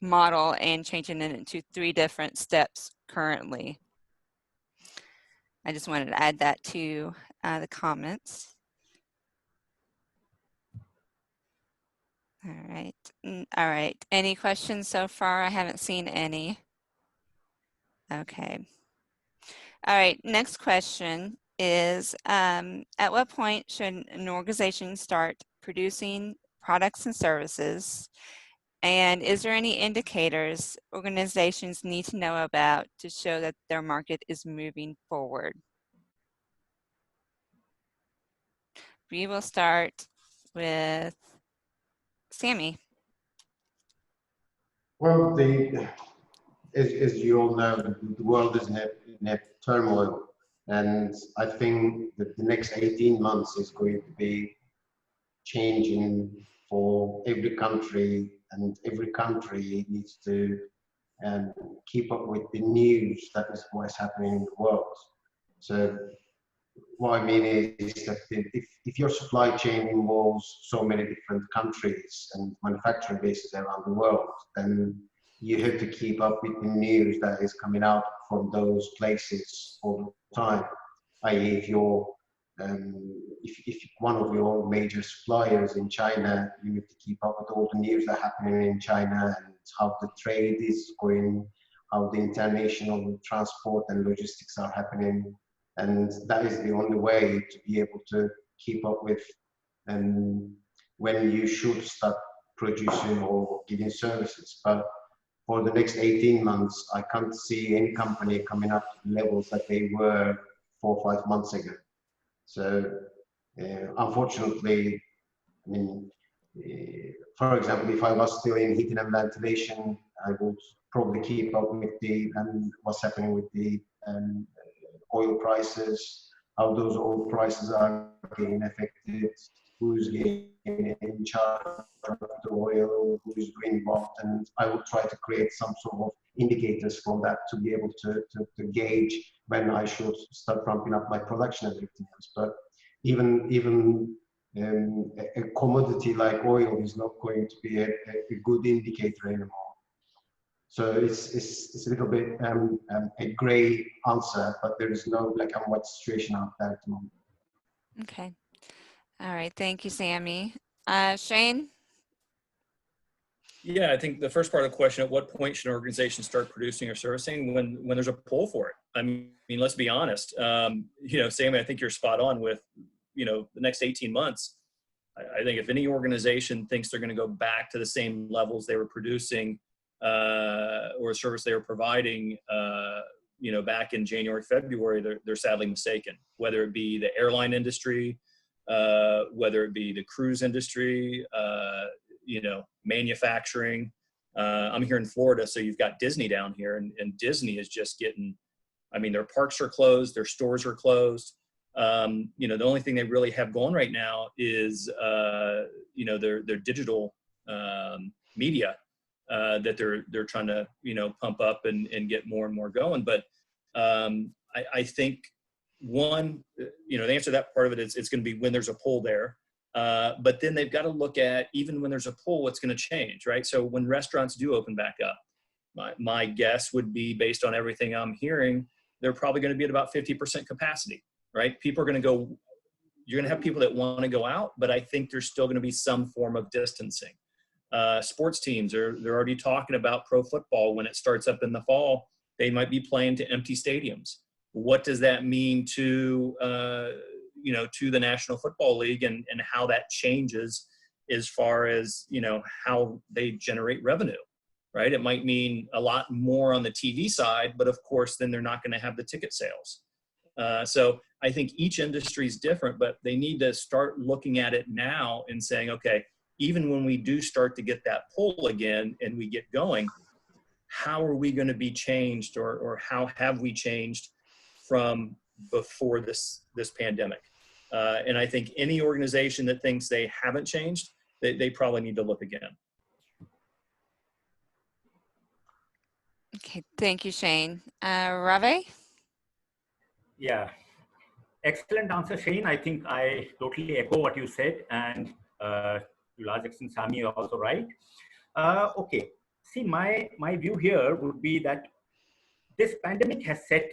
model and changing it into 3 different steps currently. I just wanted to add that to the comments. All right. All right. Any questions so far? I haven't seen any. Okay. All right. Next question is, at what point should an organization start producing products and services? And is there any indicators organizations need to know about to show that their market is moving forward? We will start with Sammy. Well, as you all know, the world is in a turmoil, and I think that the next 18 months is going to be changing for every country, and every country needs to keep up with the news that is what's happening in the world. So what I mean is that if your supply chain involves so many different countries and manufacturing bases around the world, then you have to keep up with the news that is coming out from those places all the time. I.e., if one of your major suppliers in China, you need to keep up with all the news that are happening in China and how the trade is going, how the international transport and logistics are happening. And that is the only way to be able to keep up with when you should start producing or giving services. But for the next 18 months, I can't see any company coming up to the levels that they were 4 or 5 months ago. So unfortunately, I mean, for example, if I was still in heating and ventilation, I would probably keep up with what's happening with the oil prices, how those oil prices are getting affected, who's in charge of the oil, who's doing what, and I will try to create some sort of indicators for that to be able to gauge when I should start ramping up my production and everything else. But even a commodity like oil is not going to be a good indicator anymore. So it's a little bit a gray answer, but there is no black and white situation out there at the moment. Okay. All right. Thank you, Sammy. Shane? Yeah, I think the first part of the question, at what point should an organization start producing or servicing? When there's a pull for it. I mean, let's be honest. Sammy, I think you're spot on with, the next 18 months. I think if any organization thinks they're going to go back to the same levels they were producing or service they were providing, back in January, February, they're sadly mistaken. Whether it be the airline industry, whether it be the cruise industry, manufacturing. I'm here in Florida, so you've got Disney down here, and Disney is just getting, their parks are closed, their stores are closed. The only thing they really have going right now is, their digital media that they're trying to, pump up and get more and more going. But I think one, the answer to that part of it is it's going to be when there's a pull there. But then they've got to look at, even when there's a pull, what's going to change, right? So when restaurants do open back up, my guess would be, based on everything I'm hearing, they're probably going to be at about 50% capacity, right? People are going to go, you're going to have people that want to go out, but I think there's still going to be some form of distancing. Sports teams, they're already talking about pro football. When it starts up in the fall, they might be playing to empty stadiums. What does that mean to the National Football League and how that changes as far as, how they generate revenue, right? It might mean a lot more on the TV side, but of course, then they're not going to have the ticket sales. So I think each industry is different, but they need to start looking at it now and saying, okay, even when we do start to get that pull again and we get going, how are we going to be changed, or how have we changed from before this pandemic? And I think any organization that thinks they haven't changed, they probably need to look again. Okay, thank you, Shane. Ravi? Yeah, excellent answer, Shane. I think I totally echo what you said, and to large extent, Sami is also right. Okay, see, my view here would be that this pandemic has set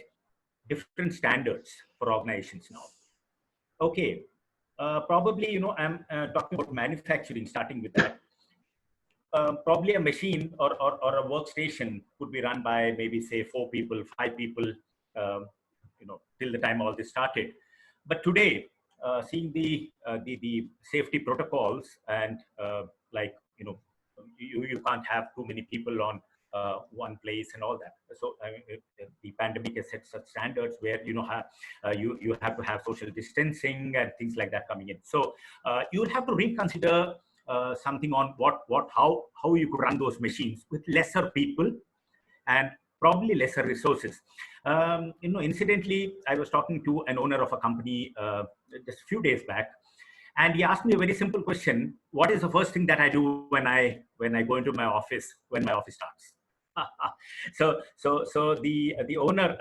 different standards for organizations now. Okay, probably, I'm talking about manufacturing, starting with that. Probably a machine or a workstation could be run by maybe, say, 4 people, 5 people, till the time all this started. But today, seeing the safety protocols and you can't have too many people on one place and all that. So the pandemic has set such standards where you have to have social distancing and things like that coming in. So you would have to reconsider something on how you could run those machines with lesser people and probably lesser resources. Incidentally, I was talking to an owner of a company just a few days back, and he asked me a very simple question: what is the first thing that I do when I go into my office when my office starts? So the owner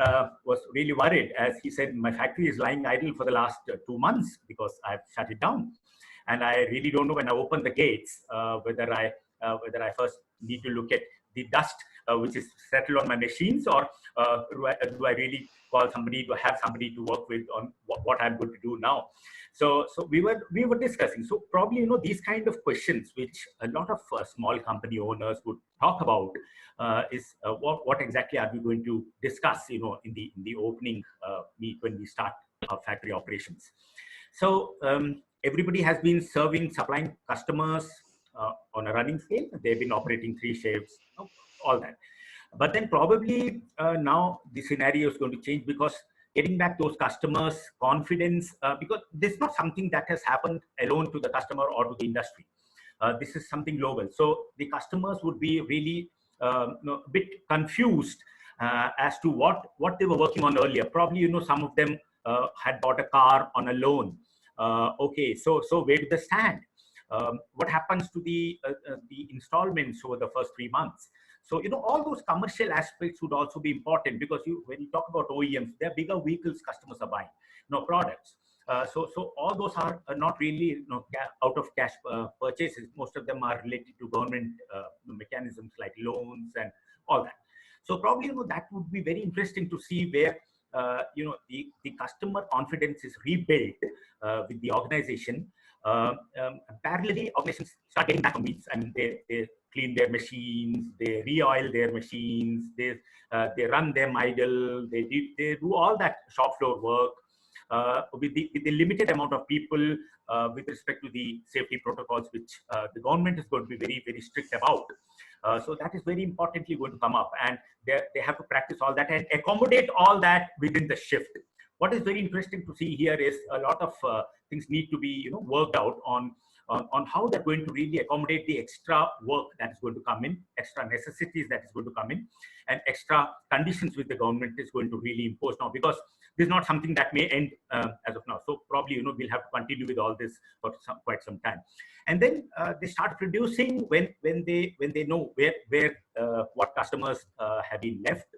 was really worried, as he said, my factory is lying idle for the last 2 months because I've shut it down, and I really don't know when I open the gates whether I first need to look at the dust which is settled on my machines, or do I really call somebody to have somebody to work with on what I'm going to do now. So we were discussing. So probably these kind of questions which a lot of small company owners would talk about is what exactly are we going to discuss in the opening meet when we start our factory operations. So everybody has been supplying customers on a running scale. They've been operating 3 shifts, all that. But then probably now the scenario is going to change, because getting back those customers' confidence, because this is not something that has happened alone to the customer or to the industry. This is something global. So the customers would be really a bit confused as to what they were working on earlier. Probably, some of them had bought a car on a loan. Okay, so where do they stand? What happens to the installments over the first 3 months? So, all those commercial aspects would also be important, because when you talk about OEMs, they're bigger vehicles customers are buying, products. So all those are not really out of cash purchases. Most of them are related to government mechanisms like loans and all that. So probably that would be very interesting to see where the customer confidence is rebuilt with the organization. Parallelly, organizations start getting back on wheels. I mean, they clean their machines, they re-oil their machines, they run them idle, they do all that shop floor work. With the limited amount of people, with respect to the safety protocols, which the government is going to be very, very strict about. So that is very importantly going to come up, and they have to practice all that and accommodate all that within the shift. What is very interesting to see here is a lot of things need to be worked out on how they're going to really accommodate the extra work that is going to come in, extra necessities that is going to come in, and extra conditions which the government is going to really impose now, because this is not something that may end as of now. So probably we'll have to continue with all this for quite some time. And then they start producing when they know where what customers have been left,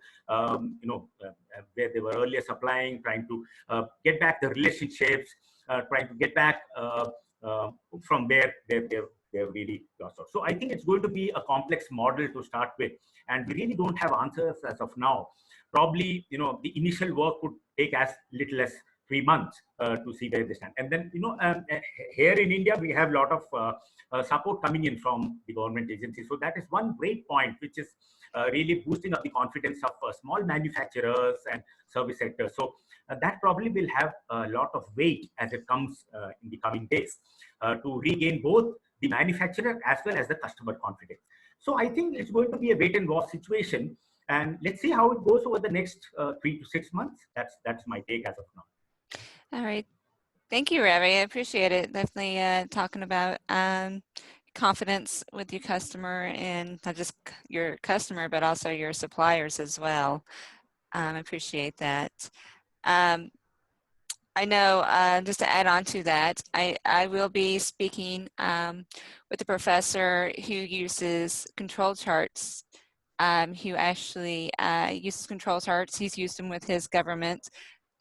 where they were earlier supplying, trying to get back the relationships, trying to get back from where they've really lost out. So I think it's going to be a complex model to start with, and we really don't have answers as of now. Probably, the initial work would take as little as 3 months to see where they stand. And then, here in India, we have a lot of support coming in from the government agencies. So that is one great point, which is really boosting up the confidence of small manufacturers and service sectors. So that probably will have a lot of weight as it comes in the coming days to regain both the manufacturer as well as the customer confidence. So I think it's going to be a wait and watch situation, and let's see how it goes over the next 3 to 6 months. That's my take as of now. All right. Thank you, Ravi. I appreciate it. Definitely talking about confidence with your customer, and not just your customer, but also your suppliers as well. I appreciate that. I know, just to add on to that, I will be speaking with a professor who uses control charts, who actually uses control charts. He's used them with his government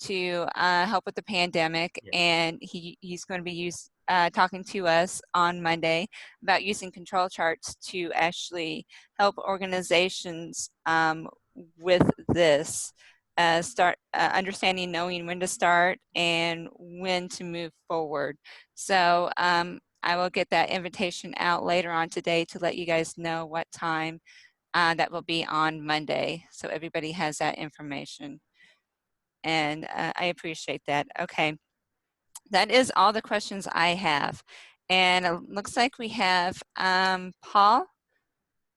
to help with the pandemic, yeah. And he's going to be talking to us on Monday about using control charts to actually help organizations with this. Start understanding, knowing when to start and when to move forward. So I will get that invitation out later on today to let you guys know what time that will be on Monday, so everybody has that information. And I appreciate that. Okay, that is all the questions I have. And it looks like we have Paul.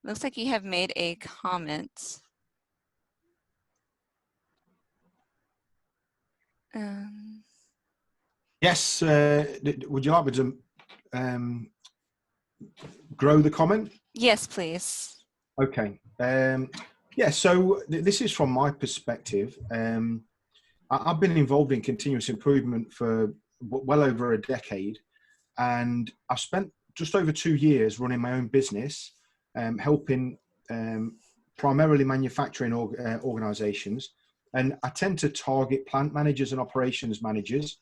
Looks like you have made a comment. Yes, would you like me to grow the comment? Yes, please. Okay. Yeah, so this is from my perspective. I've been involved in continuous improvement for well over a decade, and I've spent just over 2 years running my own business, helping primarily manufacturing organizations. And I tend to target plant managers and operations managers.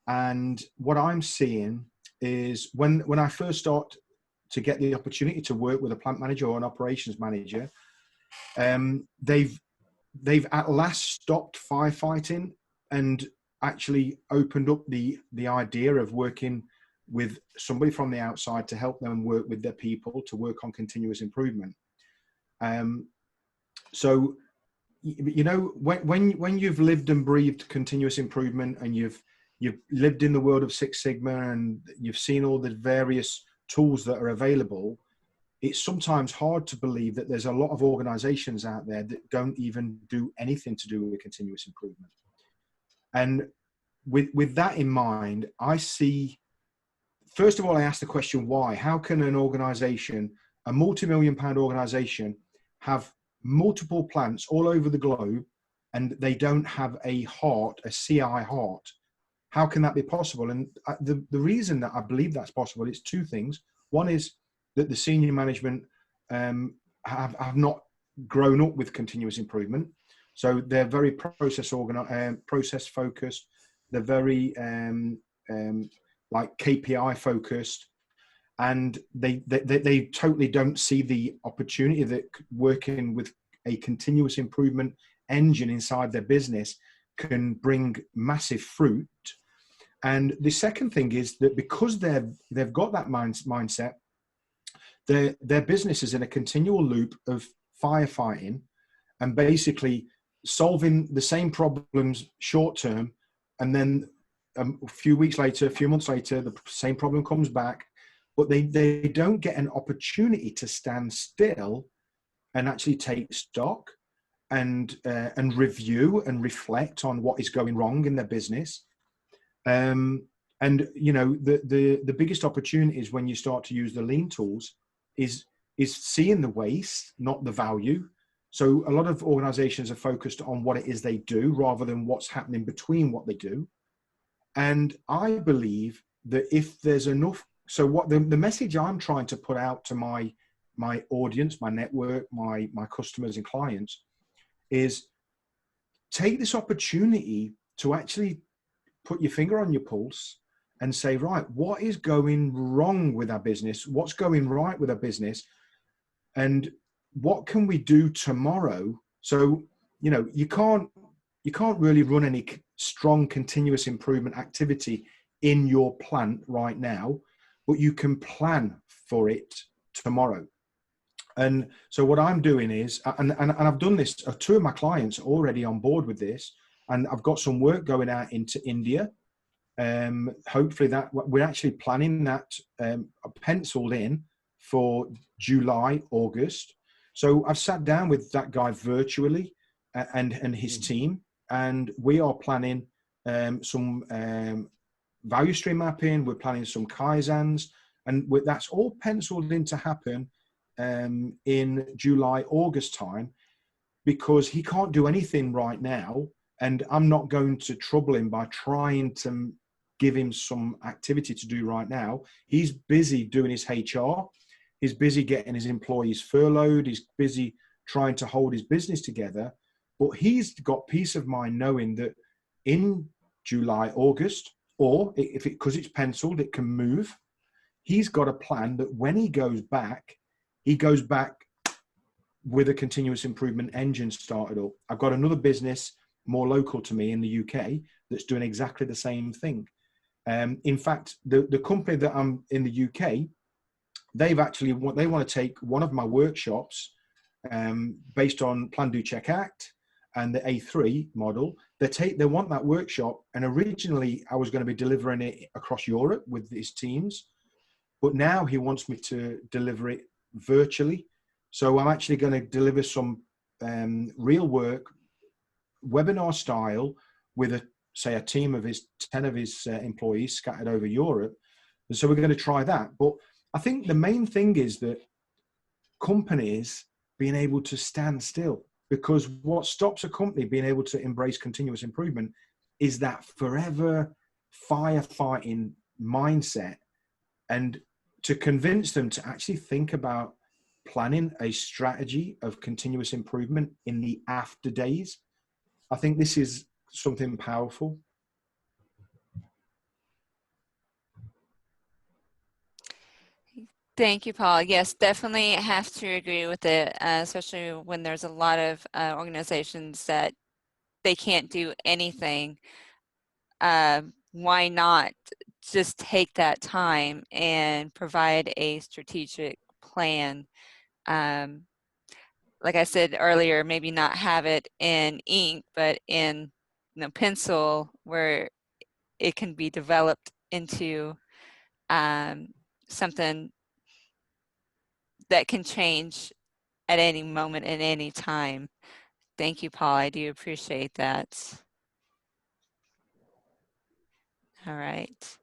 And what I'm seeing is when I first start to get the opportunity to work with a plant manager or an operations manager, they've at last stopped firefighting and actually opened up the idea of working with somebody from the outside to help them work with their people to work on continuous improvement. So, when you've lived and breathed continuous improvement, and you've lived in the world of Six Sigma, and you've seen all the various tools that are available, it's sometimes hard to believe that there's a lot of organizations out there that don't even do anything to do with continuous improvement. And with that in mind, I see, first of all, I ask the question, why? How can an organization, a multi-million-pound organization, have multiple plants all over the globe, and they don't have a heart, a CI heart. How can that be possible? And the reason that I believe that's possible is two things. One is that the senior management have not grown up with continuous improvement. So they're very process focused. They're very like KPI focused, and they totally don't see the opportunity that working with a continuous improvement engine inside their business can bring massive fruit. And the second thing is that because they've got that mindset, their business is in a continual loop of firefighting and basically solving the same problems short term, and then a few weeks later, a few months later, the same problem comes back, but they don't get an opportunity to stand still and actually take stock and review and reflect on what is going wrong in their business. And you know, the biggest opportunity is when you start to use the lean tools is seeing the waste, not the value. So a lot of organizations are focused on what it is they do rather than what's happening between what they do. And I believe that if there's enough, so what the message I'm trying to put out to my audience, my network, my customers and clients is take this opportunity to actually put your finger on your pulse and say, right, what is going wrong with our business? What's going right with our business? And what can we do tomorrow? So, you know, you can't really run any strong continuous improvement activity in your plant right now, but you can plan for it tomorrow. And so what I'm doing is, and I've done this, two of my clients are already on board with this, and I've got some work going out into India. Hopefully that we're actually planning that penciled in for July, August. So I've sat down with that guy virtually and his team, and we are planning some value stream mapping. We're planning some Kaizens, and that's all penciled in to happen in July, August time, because he can't do anything right now. And I'm not going to trouble him by trying to give him some activity to do right now. He's busy doing his HR. He's busy getting his employees furloughed. He's busy trying to hold his business together. But he's got peace of mind knowing that in July, August, or because it's penciled, it can move. He's got a plan that when he goes back with a continuous improvement engine started up. I've got another business more local to me in the UK that's doing exactly the same thing. In fact, the company that I'm in the UK, they want to take one of my workshops based on Plan, Do, Check, Act and the A3 model. They want that workshop, and originally I was going to be delivering it across Europe with his teams, but now he wants me to deliver it virtually. So I'm actually going to deliver some real work, webinar style, with a team of 10 of his employees scattered over Europe. And so we're going to try that. But I think the main thing is that companies being able to stand still, because what stops a company being able to embrace continuous improvement is that forever firefighting mindset. And to convince them to actually think about planning a strategy of continuous improvement in the after days, I think this is something powerful. Thank you, Paul. Yes, definitely have to agree with it, especially when there's a lot of organizations that they can't do anything. Why not just take that time and provide a strategic plan? Like I said earlier, maybe not have it in ink, but in pencil, where it can be developed into something that can change at any moment and any time. Thank you, Paul. I do appreciate that. All right.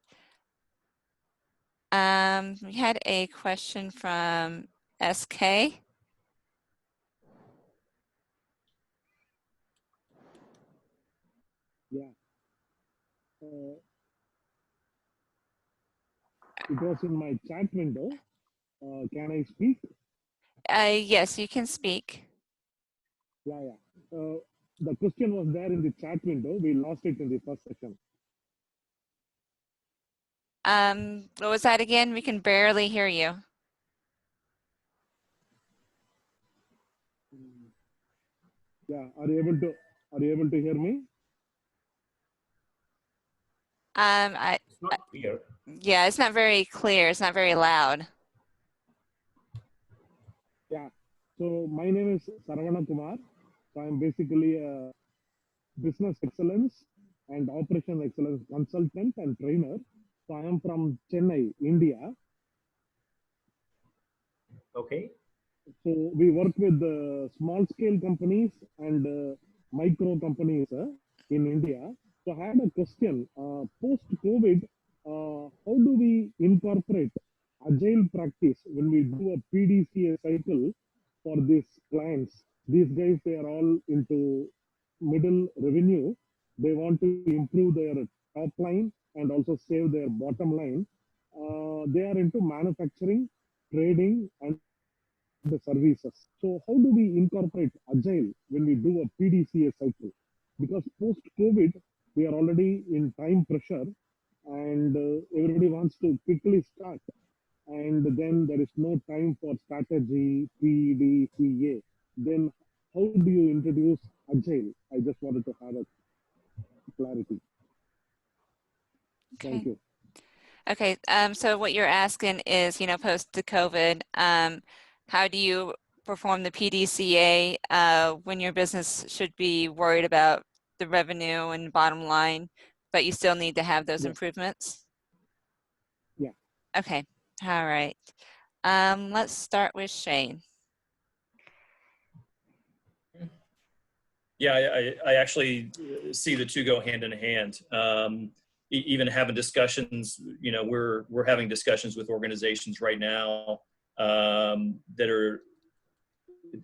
We had a question from SK. It was in my chat window. Can I speak? Yes, you can speak. Yeah. The question was there in the chat window. We lost it in the first session. What was that again? We can barely hear you. Yeah. Are you able to hear me? It's not clear. Yeah, it's not very clear. It's not very loud. Yeah. So my name is Saravana Kumar. So I'm basically a business excellence and operational excellence consultant and trainer. So I am from Chennai, India. Okay. So we work with small scale companies and micro companies in India. So I had a question. Post COVID, how do we incorporate agile practice when we do a PDCA cycle for these clients? These guys, they are all into middle revenue. They want to improve their top line and also save their bottom line. They are into manufacturing, trading, and the services. So how do we incorporate agile when we do a PDCA cycle? Because post COVID, we are already in time pressure and everybody wants to quickly start. And then there is no time for strategy, PDCA. Then how do you introduce agile? I just wanted to have a clarity. Okay. Thank you. Okay. So what you're asking is, post the COVID, how do you perform the PDCA when your business should be worried about the revenue and bottom line, but you still need to have those Yeah. improvements? Yeah. Okay. All right. Let's start with Shane. Yeah, I actually see the two go hand in hand. Even having discussions, we're having discussions with organizations right now that are,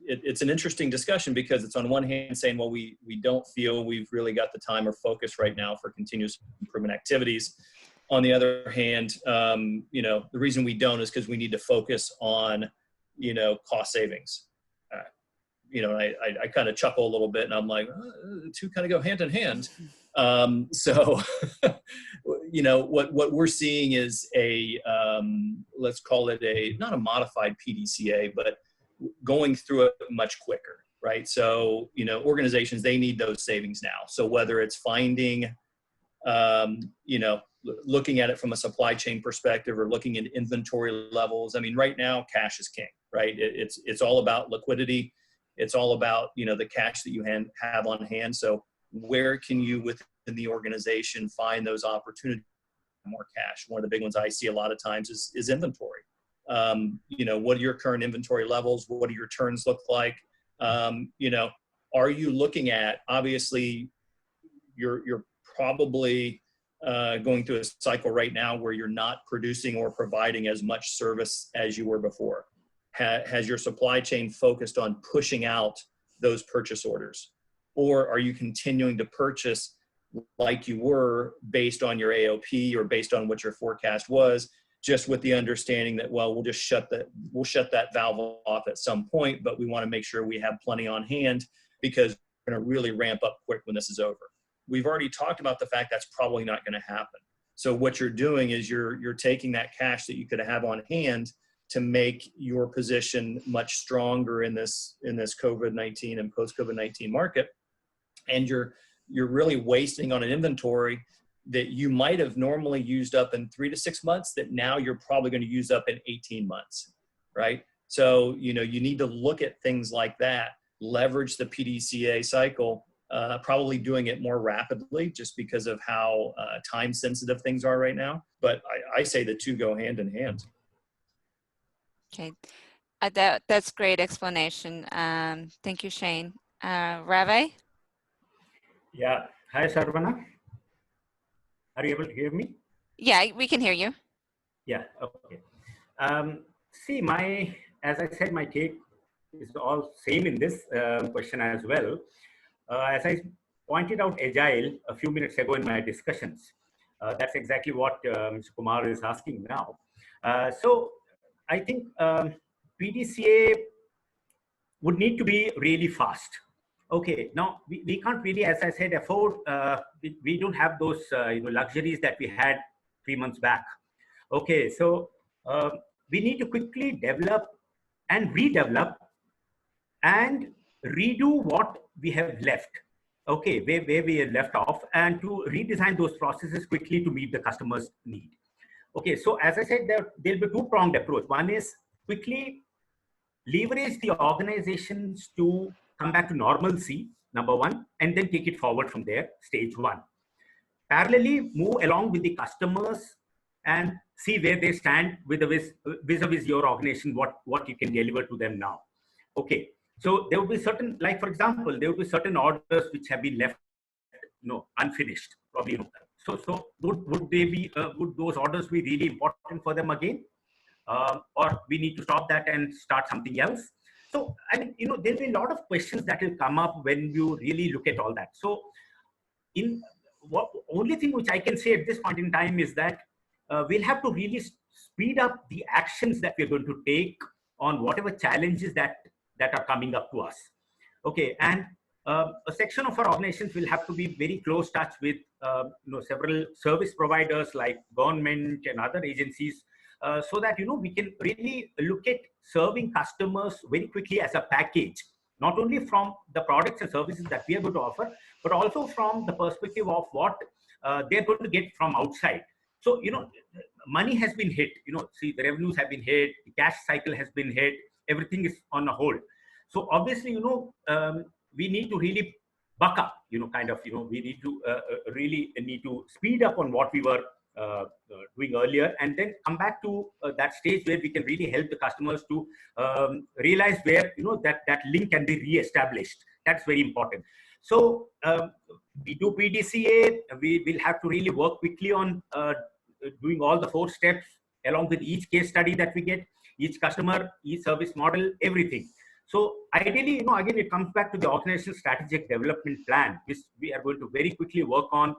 it's an interesting discussion because it's on one hand saying, well, we don't feel we've really got the time or focus right now for continuous improvement activities. On the other hand, the reason we don't is because we need to focus on, cost savings. I kind of chuckle a little bit and I'm like, the two kind of go hand in hand. So, what we're seeing is let's call it not a modified PDCA, but going through it much quicker, right? So, organizations, they need those savings now. So whether it's finding, looking at it from a supply chain perspective or looking at inventory levels. I mean, right now, cash is king, right? It's all about liquidity. It's all about, the cash that you have on hand. So where can you within the organization find those opportunities for more cash? One of the big ones I see a lot of times is inventory. What are your current inventory levels? What do your turns look like? Are you looking at, obviously, you're probably going through a cycle right now where you're not producing or providing as much service as you were before. Has your supply chain focused on pushing out those purchase orders? Or are you continuing to purchase like you were based on your AOP or based on what your forecast was, just with the understanding that, well, we'll shut that valve off at some point, but we want to make sure we have plenty on hand because we're going to really ramp up quick when this is over. We've already talked about the fact that's probably not going to happen. So what you're doing is you're taking that cash that you could have on hand to make your position much stronger in this COVID-19 and post-COVID-19 market. And you're really wasting on an inventory that you might have normally used up in 3 to 6 months that now you're probably going to use up in 18 months, right? So, you need to look at things like that, leverage the PDCA cycle, probably doing it more rapidly just because of how time sensitive things are right now. But I say the two go hand in hand. Okay, that's great explanation. Thank you, Shane. Rave? Yeah. Hi, Sarvana. Are you able to hear me? Yeah, we can hear you. Yeah. Okay. See, as I said, my take is all same in this question as well. As I pointed out Agile a few minutes ago in my discussions, That's exactly what Mr. Kumar is asking now. So I think PDCA would need to be really fast. Okay, now we can't really, as I said, afford, we don't have those luxuries that we had 3 months back. Okay, so we need to quickly develop and redevelop and redo what we have left. Okay, where we have left off, and to redesign those processes quickly to meet the customer's need. Okay, so as I said, there'll be two-pronged approach. One is quickly leverage the organizations to come back to normalcy, number one, and then take it forward from there, stage one. Parallelly, move along with the customers and see where they stand vis-a-vis your organization, what you can deliver to them now. Okay, so there will be certain, like for example, there will be certain orders which have been left, unfinished, probably. So would they be, would those orders be really important for them again? Or we need to stop that and start something else? So, I mean, there'll be a lot of questions that will come up when you really look at all that. So, only thing which I can say at this point in time is that we'll have to really speed up the actions that we're going to take on whatever challenges that are coming up to us. Okay, and a section of our organizations will have to be very close touch with several service providers like government and other agencies, so that we can really look at serving customers very quickly as a package, not only from the products and services that we are going to offer, but also from the perspective of what they're going to get from outside. So money has been hit. See, the revenues have been hit, the cash cycle has been hit, everything is on a hold. So obviously, we need to really buck up. We need to really need to speed up on what we were doing earlier, and then come back to that stage where we can really help the customers to realize where that link can be re-established. That's very important. So we do PDCA. We will have to really work quickly on doing all the 4 steps along with each case study that we get, each customer, each service model, everything. So ideally, again, it comes back to the organizational strategic development plan, which we are going to very quickly work on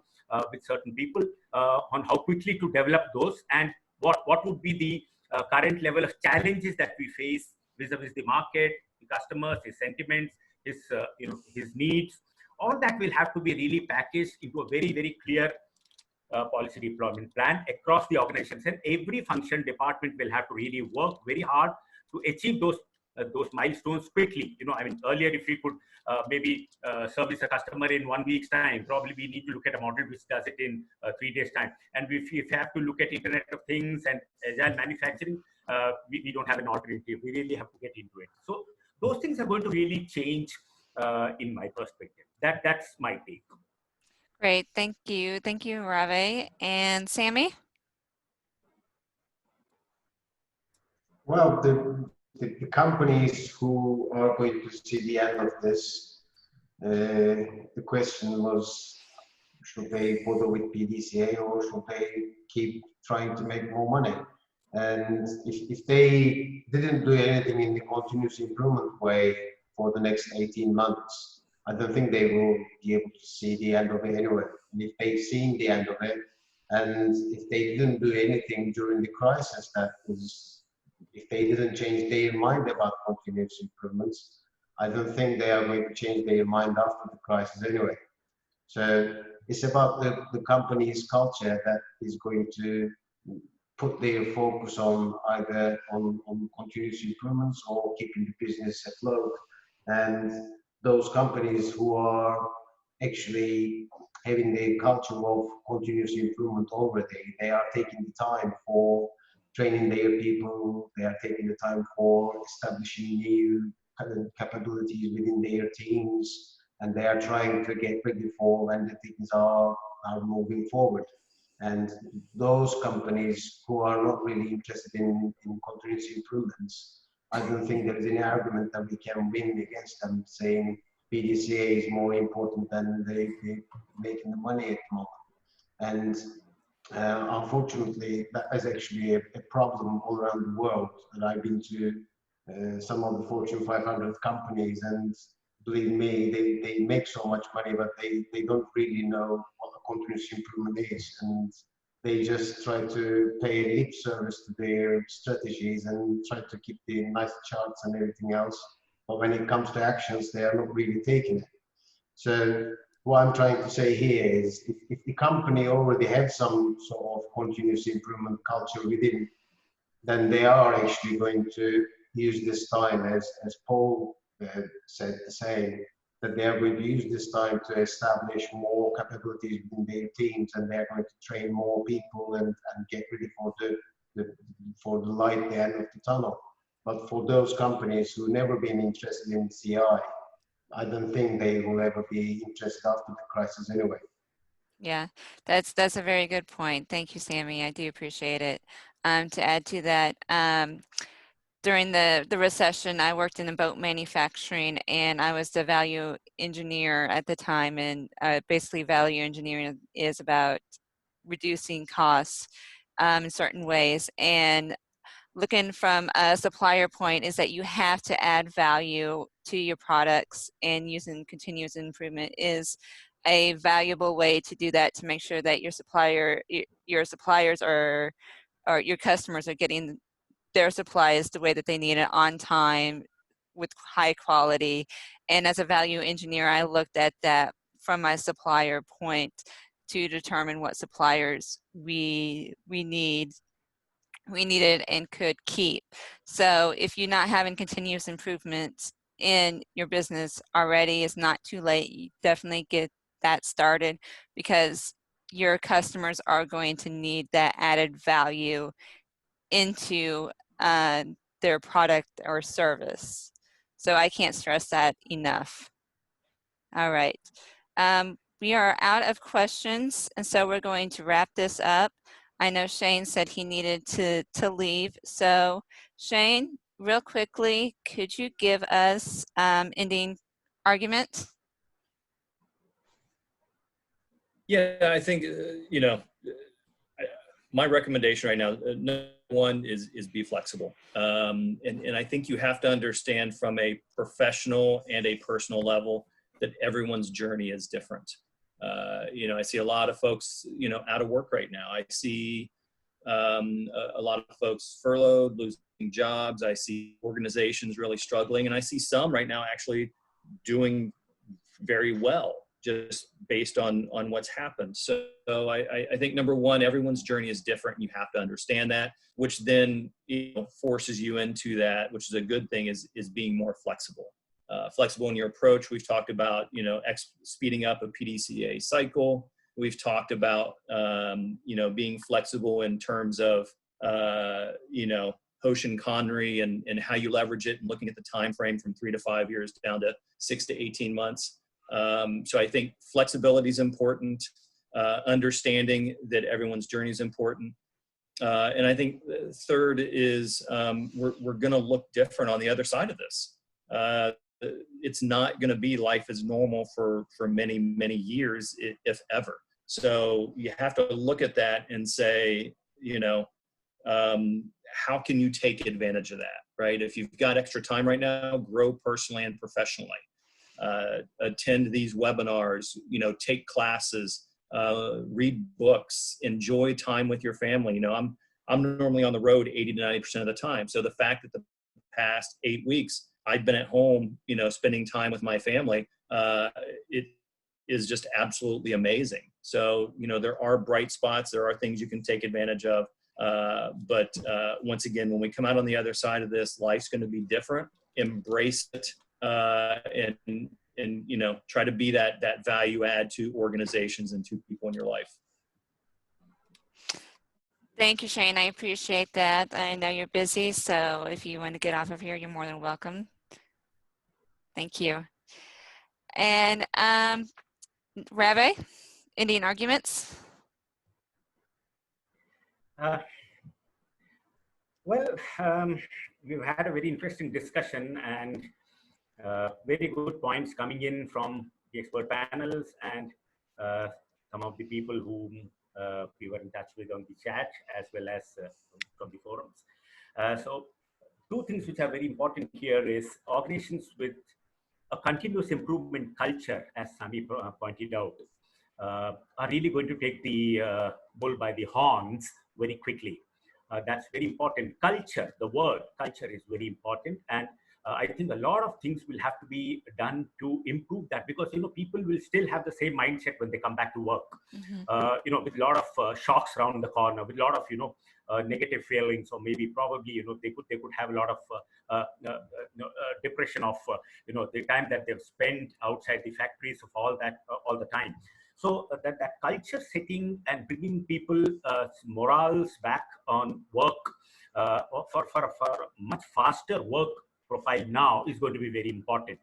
with certain people on how quickly to develop those, and what would be the current level of challenges that we face vis-a-vis the market, the customers, his sentiments, his needs. All that will have to be really packaged into a very, very clear policy deployment plan across the organizations, and every function department will have to really work very hard to achieve those milestones quickly. I mean, earlier, if we could maybe service a customer in 1 week's time, probably we need to look at a model which does it in 3 days' time. And if you have to look at Internet of Things and agile manufacturing, we don't have an alternative. We really have to get into it. So those things are going to really change in my perspective. That's my take. Great, thank you, Ravi. And Sammy? Well, the companies who are going to see the end of this, the question was, should they bother with PDCA or should they keep trying to make more money? And if they didn't do anything in the continuous improvement way for the next 18 months, I don't think they will be able to see the end of it anyway. And if they've seen the end of it, and if they didn't do anything during the crisis, if they didn't change their mind about continuous improvements, I don't think they are going to change their mind after the crisis anyway. So it's about the company's culture that is going to put their focus on either on continuous improvements or keeping the business afloat. And those companies who are actually having the culture of continuous improvement already, they are taking the time for training their people, they are taking the time for establishing new capabilities within their teams, and they are trying to get ready for when the things are moving forward. And those companies who are not really interested in continuous improvements, I don't think there is any argument that we can win against them saying PDCA is more important than they making the money at the moment. And unfortunately, that is actually a problem all around the world. And I've been to some of the Fortune 500 companies, and believe me, they make so much money, but they don't really know what a continuous improvement is. And they just try to pay lip service to their strategies and try to keep the nice charts and everything else. But when it comes to actions, they are not really taking it. So what I'm trying to say here is if the company already has some sort of continuous improvement culture within, then they are actually going to use this time, as Paul said the same, that they are going to use this time to establish more capabilities within their teams, and they're going to train more people and get ready for the light at the end of the tunnel. But for those companies who never been interested in CI, I don't think they will ever be interested after the crisis anyway. Yeah, that's a very good point. Thank you, Sammy. I do appreciate it. To add to that, during the recession, I worked in the boat manufacturing, and I was the value engineer at the time. And basically, value engineering is about reducing costs in certain ways. And looking from a supplier point is that you have to add value to your products, and using continuous improvement is a valuable way to do that, to make sure that your suppliers or your customers are getting their supplies the way that they need it, on time, with high quality. And as a value engineer, I looked at that from my supplier point to determine what suppliers we needed and could keep. So if you're not having continuous improvements in your business already, it's not too late. You definitely get that started, because your customers are going to need that added value into uh, their product or service. So I can't stress that enough. All right. We are out of questions, and so we're going to wrap this up. I know Shane said he needed to leave. So Shane, real quickly, could you give us ending argument? Yeah, I think, my recommendation right now, number one is be flexible. And I think you have to understand from a professional and a personal level that everyone's journey is different. I see a lot of folks, out of work right now. I see a lot of folks furloughed, losing jobs. I see organizations really struggling, and I see some right now actually doing very well, just based on what's happened. So I think number one, everyone's journey is different. You have to understand that, which then forces you into that, which is a good thing, is being more flexible. Flexible in your approach. We've talked about speeding up a PDCA cycle. We've talked about being flexible in terms of Hoshin Kanri and how you leverage it, and looking at the time frame from 3 to 5 years down to 6 to 18 months. So I think flexibility is important, understanding that everyone's journey is important. And I think third is we're going to look different on the other side of this. It's not going to be life as normal for many, many years, if ever. So you have to look at that and say, how can you take advantage of that, right? If you've got extra time right now, grow personally and professionally. Attend these webinars, take classes, read books, enjoy time with your family. I'm normally on the road 80 to 90% of the time. So the fact that the past 8 weeks I've been at home, spending time with my family, it is just absolutely amazing. So, there are bright spots, there are things you can take advantage of. But once again, when we come out on the other side of this, life's going to be different. Embrace it, and try to be that value add to organizations and to people in your life. Thank you, Shane. I appreciate that. I know you're busy, so if you want to get off of here, you're more than welcome. Thank you. And Rabbi, ending arguments? Well, we've had a very interesting discussion, and very good points coming in from the expert panels and some of the people whom we were in touch with on the chat, as well as from the forums. So two things which are very important here is organizations with a continuous improvement culture, as Sami pointed out. are really going to take the bull by the horns very quickly. That's very important. Culture, the word culture is very important. And I think a lot of things will have to be done to improve that, because, people will still have the same mindset when they come back to work, with a lot of shocks around the corner, with a lot of, negative feelings, or maybe probably, they could have a lot of depression of, the time that they've spent outside the factories of all that, all the time. So that culture setting and bringing people morals back on work for a much faster work profile now is going to be very important.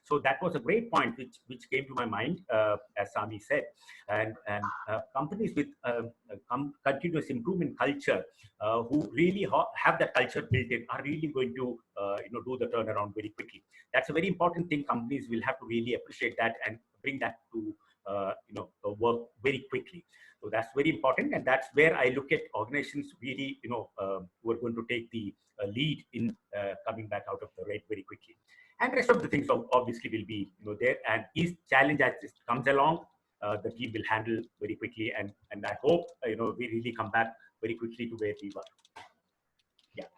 So that was a great point which came to my mind, as Sami said. And companies with continuous improvement culture, who really have that culture built in, are really going to do the turnaround very quickly. That's a very important thing. Companies will have to really appreciate that and bring that to work very quickly. So that's very important, and that's where I look at organizations really, who are going to take the lead in coming back out of the red very quickly. And rest of the things obviously will be, there. And each challenge as it comes along, the team will handle very quickly. And I hope, we really come back very quickly to where we were. Yeah.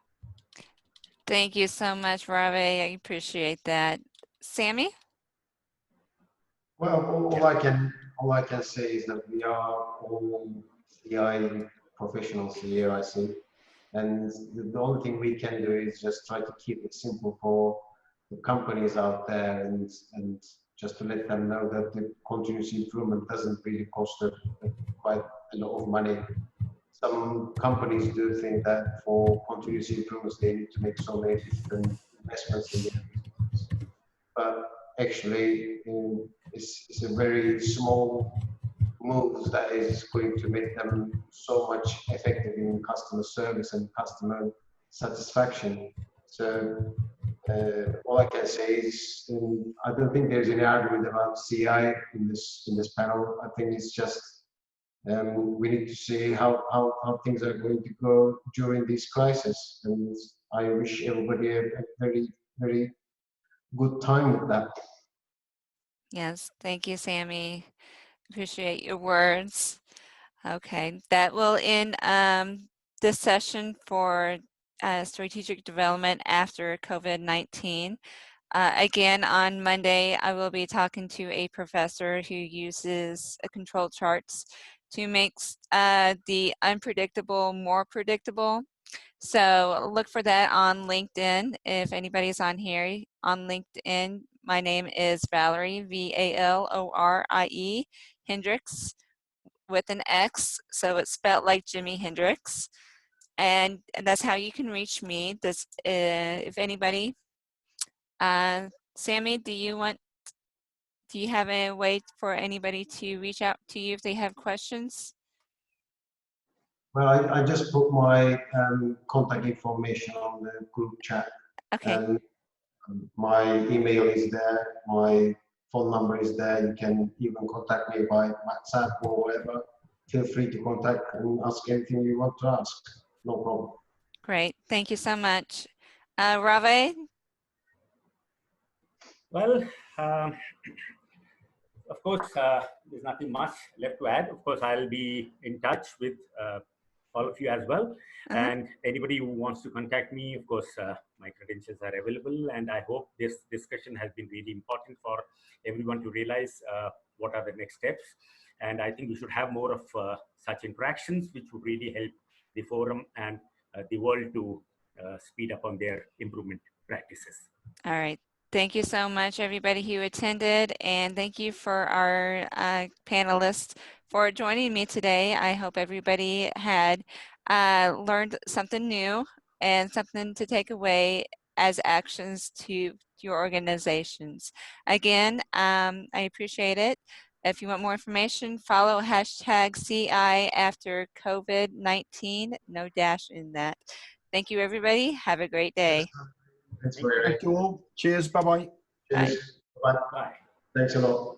Thank you so much, Ravi. I appreciate that. Sammy? Well, all I can say is that we are all CI professionals here, I think, and the only thing we can do is just try to keep it simple for the companies out there, and just to let them know that the continuous improvement doesn't really cost them quite a lot of money. Some companies do think that for continuous improvements they need to make so many different investments in their business, but actually it's a very small move that is going to make them so much effective in customer service and customer satisfaction. So all I can say is I don't think there's any argument about CI in this panel. I think it's just we need to see how things are going to go during this crisis, and I wish everybody a very, very good time with that. Yes, thank you, Sammy. Appreciate your words. Okay, that will end this session for strategic development after COVID-19. Again, on Monday, I will be talking to a professor who uses control charts to make the unpredictable more predictable. So look for that on LinkedIn. If anybody's on here on LinkedIn, my name is Valerie, V-A-L-O-R-I-E, Hendricks with an X. So it's spelled like Jimi Hendrix. And that's how you can reach me. This, if anybody, Sammy, do you have a way for anybody to reach out to you if they have questions? Well, I just put my contact information on the group chat. Okay. And my email is there, my phone number is there. You can even contact me by WhatsApp or whatever. Feel free to contact and ask anything you want to ask. No problem. Great. Thank you so much. Ravi? Well, of course, there's nothing much left to add. Of course, I'll be in touch with all of you as well. And anybody who wants to contact me, of course, my credentials are available. And I hope this discussion has been really important for everyone to realize what are the next steps. And I think we should have more of such interactions, which would really help the forum and the world to speed up on their improvement practices. All right. Thank you so much, everybody who attended, and thank you for our panelists for joining me today. I hope everybody had learned something new and something to take away as actions to your organizations. Again, I appreciate it. If you want more information, follow hashtag CI after COVID-19, no dash in that. Thank you, everybody. Have a great day. Thanks very much. Thank you all. Cheers. Bye-bye. Cheers. Bye. Bye. Thanks a lot.